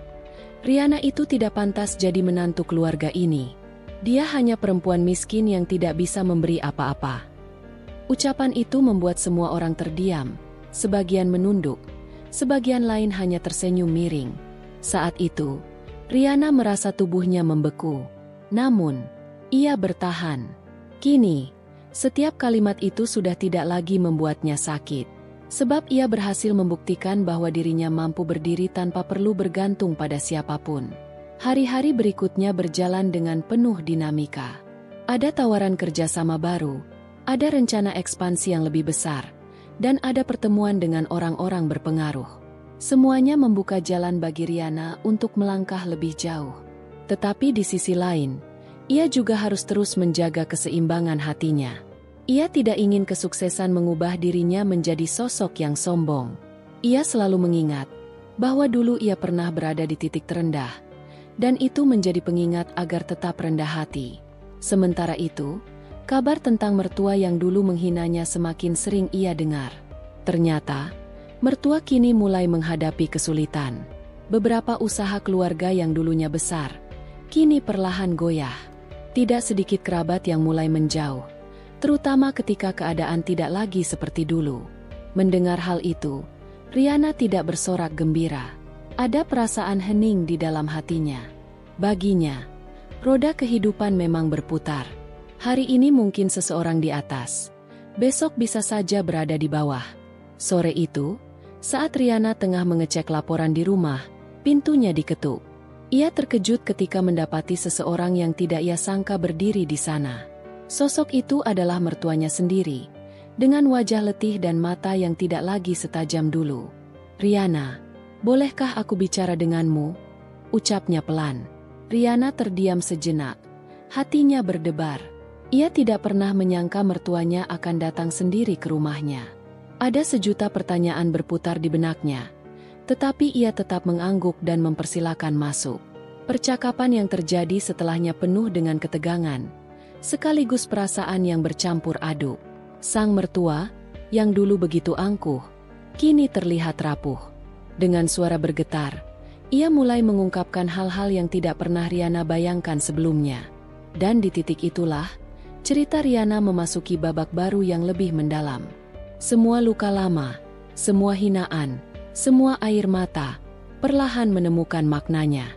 "Riana itu tidak pantas jadi menantu keluarga ini. Dia hanya perempuan miskin yang tidak bisa memberi apa-apa." Ucapan itu membuat semua orang terdiam, sebagian menunduk, sebagian lain hanya tersenyum miring. Saat itu, Riana merasa tubuhnya membeku. Namun, ia bertahan. Kini, setiap kalimat itu sudah tidak lagi membuatnya sakit. Sebab ia berhasil membuktikan bahwa dirinya mampu berdiri tanpa perlu bergantung pada siapapun. Hari-hari berikutnya berjalan dengan penuh dinamika. Ada tawaran kerjasama baru, ada rencana ekspansi yang lebih besar, dan ada pertemuan dengan orang-orang berpengaruh. Semuanya membuka jalan bagi Riana untuk melangkah lebih jauh. Tetapi di sisi lain, ia juga harus terus menjaga keseimbangan hatinya. Ia tidak ingin kesuksesan mengubah dirinya menjadi sosok yang sombong. Ia selalu mengingat bahwa dulu ia pernah berada di titik terendah, dan itu menjadi pengingat agar tetap rendah hati. Sementara itu, kabar tentang mertua yang dulu menghinanya semakin sering ia dengar. Ternyata, mertua kini mulai menghadapi kesulitan. Beberapa usaha keluarga yang dulunya besar, kini perlahan goyah. Tidak sedikit kerabat yang mulai menjauh, terutama ketika keadaan tidak lagi seperti dulu. Mendengar hal itu, Riana tidak bersorak gembira. Ada perasaan hening di dalam hatinya. Baginya, roda kehidupan memang berputar. Hari ini mungkin seseorang di atas, besok bisa saja berada di bawah. Sore itu, saat Riana tengah mengecek laporan di rumah, pintunya diketuk. Ia terkejut ketika mendapati seseorang yang tidak ia sangka berdiri di sana. Sosok itu adalah mertuanya sendiri, dengan wajah letih dan mata yang tidak lagi setajam dulu. "Riana, bolehkah aku bicara denganmu?" ucapnya pelan. Riana terdiam sejenak. Hatinya berdebar. Ia tidak pernah menyangka mertuanya akan datang sendiri ke rumahnya. Ada sejuta pertanyaan berputar di benaknya, tetapi ia tetap mengangguk dan mempersilakan masuk. Percakapan yang terjadi setelahnya penuh dengan ketegangan, sekaligus perasaan yang bercampur aduk. Sang mertua, yang dulu begitu angkuh, kini terlihat rapuh. Dengan suara bergetar, ia mulai mengungkapkan hal-hal yang tidak pernah Riana bayangkan sebelumnya. Dan di titik itulah, cerita Riana memasuki babak baru yang lebih mendalam. Semua luka lama, semua hinaan, semua air mata, perlahan menemukan maknanya.